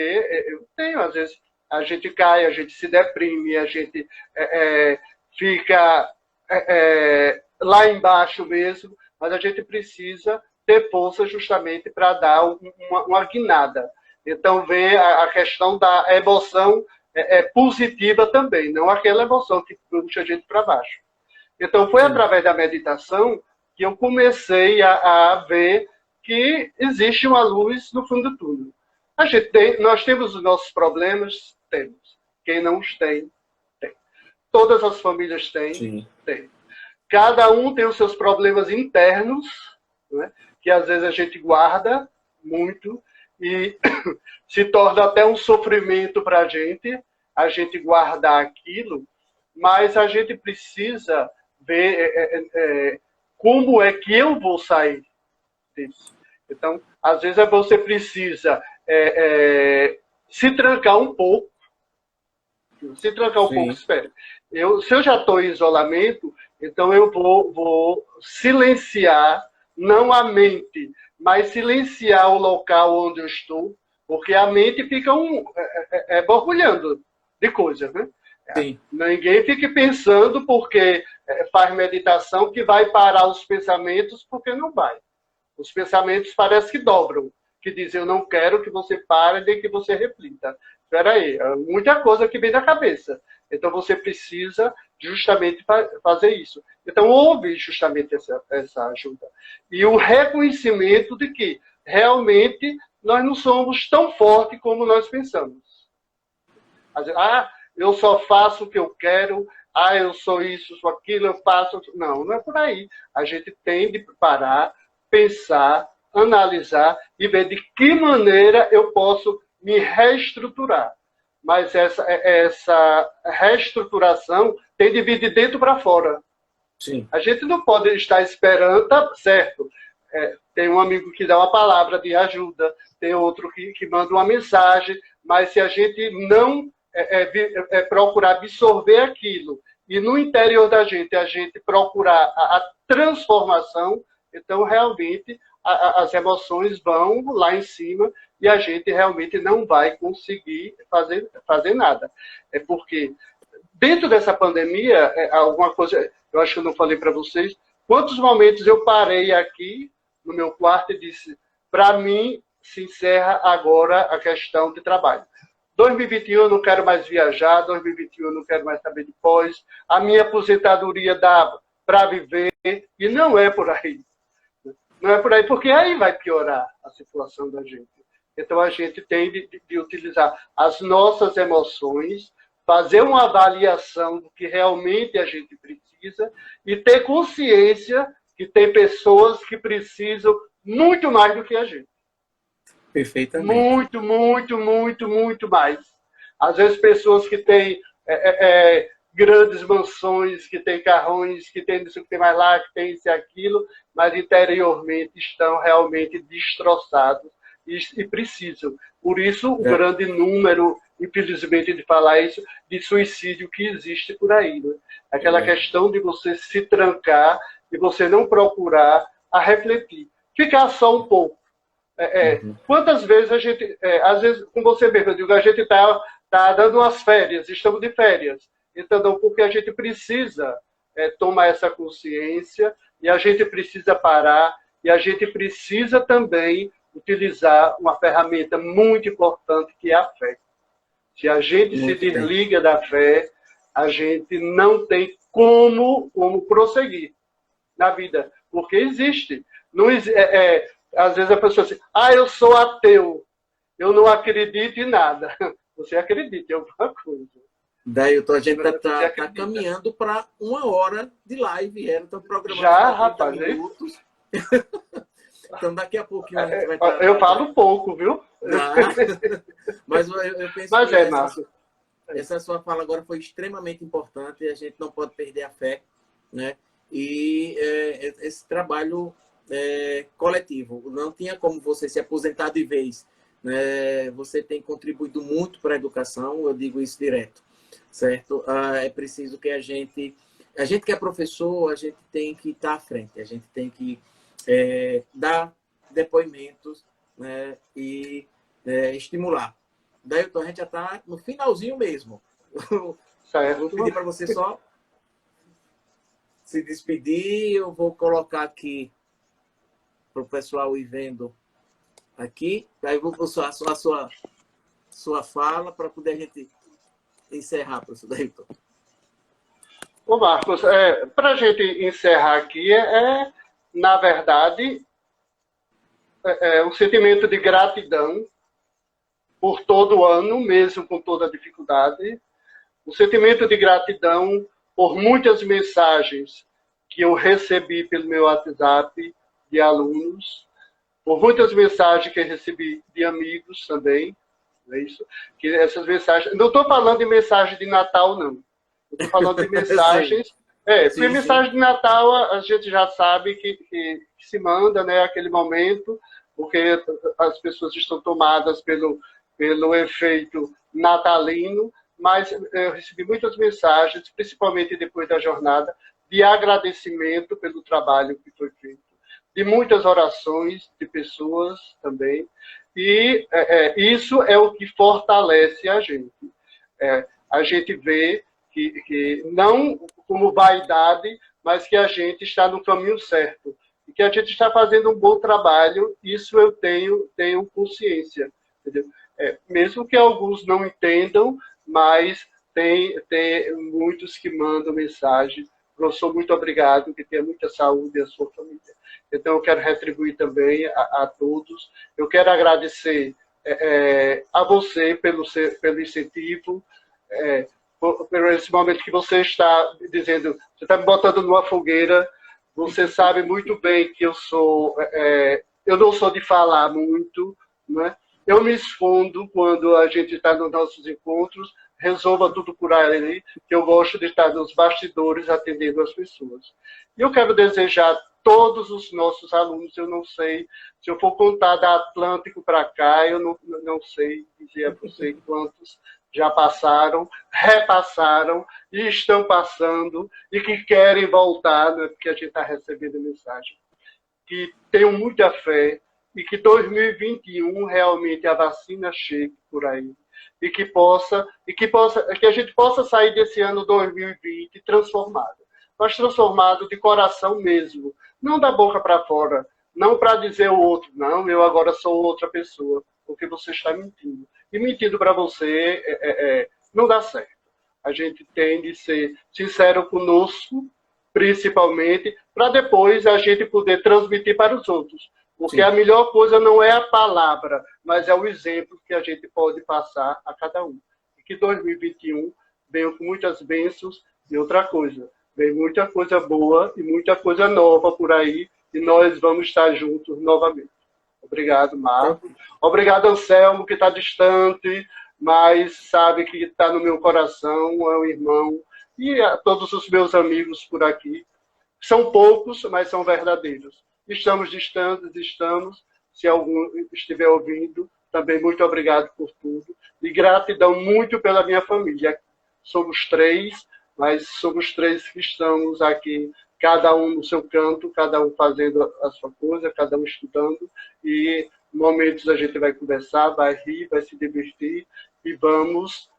eu tenho, às vezes, a gente cai, a gente se deprime, a gente fica lá embaixo mesmo, mas a gente precisa ter força justamente para dar uma guinada. Então, vem a questão da emoção positiva também, não aquela emoção que puxa a gente para baixo. Então, foi através da meditação que eu comecei a ver que existe uma luz no fundo do túnel. Nós temos os nossos problemas? Temos. Quem não os tem, tem. Todas as famílias têm? Sim. Tem. Cada um tem os seus problemas internos, né, que às vezes a gente guarda muito e se torna até um sofrimento para a gente guardar aquilo, mas a gente precisa ver como é que eu vou sair disso. Então, às vezes você precisa se trancar um pouco. Se trancar um pouco, espera. Se eu já estou em isolamento, então eu vou silenciar, não a mente, mas silenciar o local onde eu estou, porque a mente fica borbulhando de coisas, né? Sim. Ninguém fique pensando porque faz meditação que vai parar os pensamentos, porque não vai. Os pensamentos parecem que dobram, que dizem, eu não quero que você pare nem que você reflita. Espera aí, muita coisa que vem da cabeça. Então você precisa justamente fazer isso. Então houve justamente essa ajuda. E o reconhecimento de que realmente nós não somos tão fortes como nós pensamos. Eu só faço o que eu quero, eu sou isso, sou aquilo, eu faço... Não é por aí. A gente tem de parar, pensar, analisar e ver de que maneira eu posso me reestruturar. Mas essa reestruturação tem de vir de dentro para fora. Sim. A gente não pode estar esperando, tá certo. Tem um amigo que dá uma palavra de ajuda, tem outro que manda uma mensagem, mas se a gente não procurar absorver aquilo e no interior da gente a gente procurar a transformação, então realmente as emoções vão lá em cima e a gente realmente não vai conseguir fazer nada. É porque dentro dessa pandemia, alguma coisa, eu acho que eu não falei para vocês, quantos momentos eu parei aqui no meu quarto e disse, para mim, se encerra agora a questão de trabalho. 2021 eu não quero mais viajar, 2021 eu não quero mais saber de pós, a minha aposentadoria dá para viver, e não é por aí. Não é por aí, porque aí vai piorar a situação da gente. Então, a gente tem de utilizar as nossas emoções, fazer uma avaliação do que realmente a gente precisa e ter consciência que tem pessoas que precisam muito mais do que a gente. Perfeitamente. Muito, muito, muito, muito mais. Às vezes, pessoas que têm grandes mansões, que têm carrões, que têm isso, que tem mais lá, que tem isso e aquilo, mas interiormente estão realmente destroçados e precisam. Por isso, o grande número, infelizmente, de falar isso, de suicídio que existe por aí. Né? Aquela questão de você se trancar e você não procurar a refletir. Ficar só um pouco. Quantas vezes a gente, às vezes, com você mesmo, eu digo, a gente está dando umas férias, estamos de férias. Então, porque a gente precisa tomar essa consciência e a gente precisa parar e a gente precisa também utilizar uma ferramenta muito importante que é a fé. Se a gente se desliga da fé, a gente não tem como prosseguir na vida, porque existe. Não, às vezes a pessoa diz, eu sou ateu, eu não acredito em nada. Você acredita em alguma coisa. Dailton, a gente está caminhando para 1 hora de live. Então, programando já, rapaz, minutos. Então, daqui a pouquinho a gente vai estar... Eu falo pouco, viu? Mas eu penso mas que Márcio. Essa sua fala agora foi extremamente importante e a gente não pode perder a fé, né? E esse trabalho coletivo. Não tinha como você se aposentar de vez. Né? Você tem contribuído muito para a educação, eu digo isso direto, certo? É preciso que a gente que é professor, a gente tem que estar à frente, a gente tem que dar depoimentos, né? E estimular. Dailton, a gente já está no finalzinho mesmo. Vou pedir para você só se despedir. Eu vou colocar aqui para o pessoal ir vendo aqui. Aí vou postar a sua fala para poder a gente encerrar, professor Dailton. Ô Marcos, para a gente encerrar aqui, na verdade, um sentimento de gratidão por todo o ano, mesmo com toda a dificuldade. Um sentimento de gratidão por muitas mensagens que eu recebi pelo meu WhatsApp de alunos, por muitas mensagens que eu recebi de amigos também, não é isso? Que essas mensagens... Não estou falando de mensagem de Natal, não. Estou falando de mensagens... Porque mensagem de Natal a gente já sabe que se manda, né, aquele momento, porque as pessoas estão tomadas pelo efeito natalino, mas eu recebi muitas mensagens, principalmente depois da jornada, de agradecimento pelo trabalho que foi feito, de muitas orações de pessoas também, e isso é o que fortalece a gente. A gente vê que não como vaidade, mas que a gente está no caminho certo, e que a gente está fazendo um bom trabalho, isso eu tenho consciência, entendeu? Mesmo que alguns não entendam, mas tem muitos que mandam mensagem. Professor, muito obrigado, que tenha muita saúde e a sua família. Então, eu quero retribuir também a todos. Eu quero agradecer a você pelo incentivo, por esse momento que você está dizendo, você está me botando numa fogueira, você sabe muito bem que eu não sou de falar muito, né? Eu me escondo quando a gente está nos nossos encontros, resolva tudo por aí, que eu gosto de estar nos bastidores atendendo as pessoas. E eu quero desejar a todos os nossos alunos, eu não sei, se eu for contar da Atlântico para cá, eu não sei dizer a você quantos já passaram, repassaram e estão passando e que querem voltar, né, porque a gente está recebendo mensagem. Que tenham muita fé e que 2021 realmente a vacina chegue por aí e que a gente possa sair desse ano 2020 transformado. Mas transformado de coração mesmo, não da boca para fora, não para dizer ao outro, não, eu agora sou outra pessoa, porque você está mentindo. E mentindo para você não dá certo. A gente tem de ser sincero conosco, principalmente, para depois a gente poder transmitir para os outros. Porque a melhor coisa não é a palavra, mas é o exemplo que a gente pode passar a cada um. E que 2021 venha com muitas bênçãos e outra coisa. Vem muita coisa boa e muita coisa nova por aí e nós vamos estar juntos novamente. Obrigado, Marco. Obrigado, Anselmo, que está distante, mas sabe que está no meu coração, é um irmão. E a todos os meus amigos por aqui. São poucos, mas são verdadeiros. Estamos distantes, estamos. Se algum estiver ouvindo, também muito obrigado por tudo. E gratidão muito pela minha família. Somos 3, mas somos 3 que estamos aqui, cada um no seu canto, cada um fazendo a sua coisa, cada um estudando. E momentos a gente vai conversar, vai rir, vai se divertir e vamos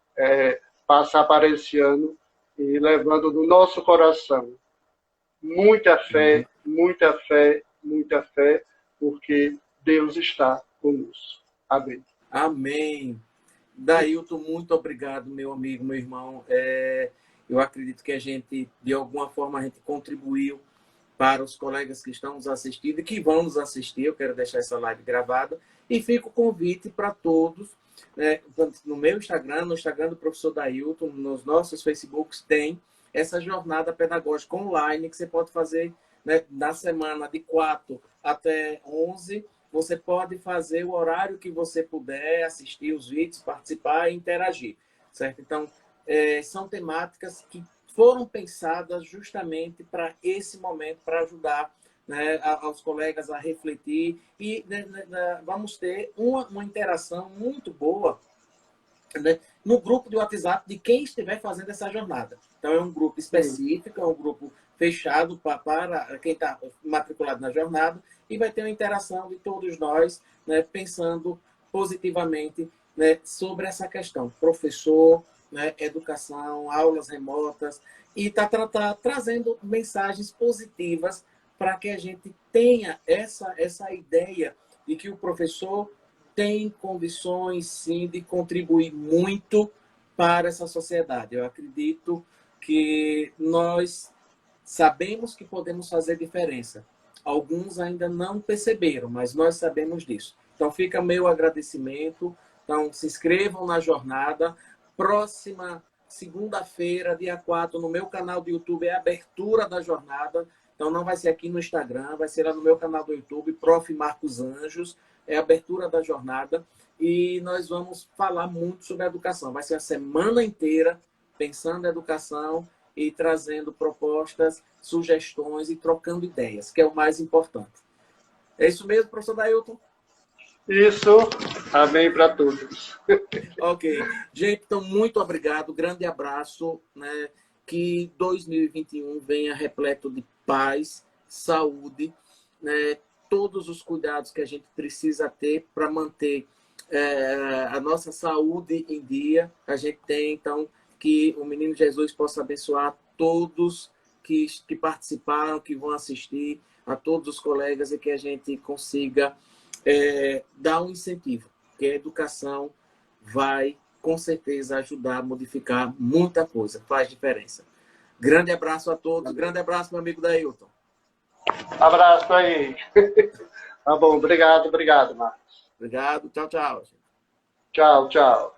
passar para esse ano e levando no nosso coração muita fé, muita fé, muita fé, porque Deus está conosco. Amém. Amém. Dailton, muito obrigado, meu amigo, meu irmão. Eu acredito que a gente, de alguma forma, a gente contribuiu para os colegas que estão nos assistindo e que vão nos assistir. Eu quero deixar essa live gravada. E fica o convite para todos, no meu Instagram, no Instagram do professor Dailton, nos nossos Facebooks, tem essa jornada pedagógica online que você pode fazer, né, na semana de 4 até 11. Você pode fazer o horário que você puder, assistir os vídeos, participar e interagir, certo? Então, são temáticas que foram pensadas justamente para esse momento, para ajudar, né, aos colegas a refletir e vamos ter uma interação muito boa, né, no grupo de WhatsApp de quem estiver fazendo essa jornada. Então, é um grupo específico, é um grupo fechado para quem está matriculado na jornada e vai ter uma interação de todos nós, né, pensando positivamente, né, sobre essa questão. Professor, né, educação, aulas remotas, e está trazendo mensagens positivas para que a gente tenha essa ideia de que o professor tem condições, sim, de contribuir muito para essa sociedade. Eu acredito que nós sabemos que podemos fazer diferença. Alguns ainda não perceberam, mas nós sabemos disso. Então, fica meu agradecimento. Então, se inscrevam na jornada. Próxima segunda-feira, dia 4, no meu canal do YouTube, é a abertura da jornada. Então, não vai ser aqui no Instagram, vai ser lá no meu canal do YouTube, Prof. Marcos Anjos, é a abertura da jornada. E nós vamos falar muito sobre a educação. Vai ser a semana inteira pensando em educação e trazendo propostas, sugestões e trocando ideias, que é o mais importante. É isso mesmo, professor Dailton? Isso. Amém para todos. Ok. Gente, então, muito obrigado. Grande abraço, né? Que 2021 venha repleto de paz, saúde, né? Todos os cuidados que a gente precisa ter para manter a nossa saúde em dia. A gente tem, então, que o Menino Jesus possa abençoar todos que participaram, que vão assistir, a todos os colegas, e que a gente consiga dar um incentivo, porque a educação vai, com certeza, ajudar a modificar muita coisa, faz diferença. Grande abraço a todos, grande abraço, meu amigo Dailton. Abraço aí. Tá bom, obrigado, Marcos. Obrigado, tchau, tchau. Tchau, tchau.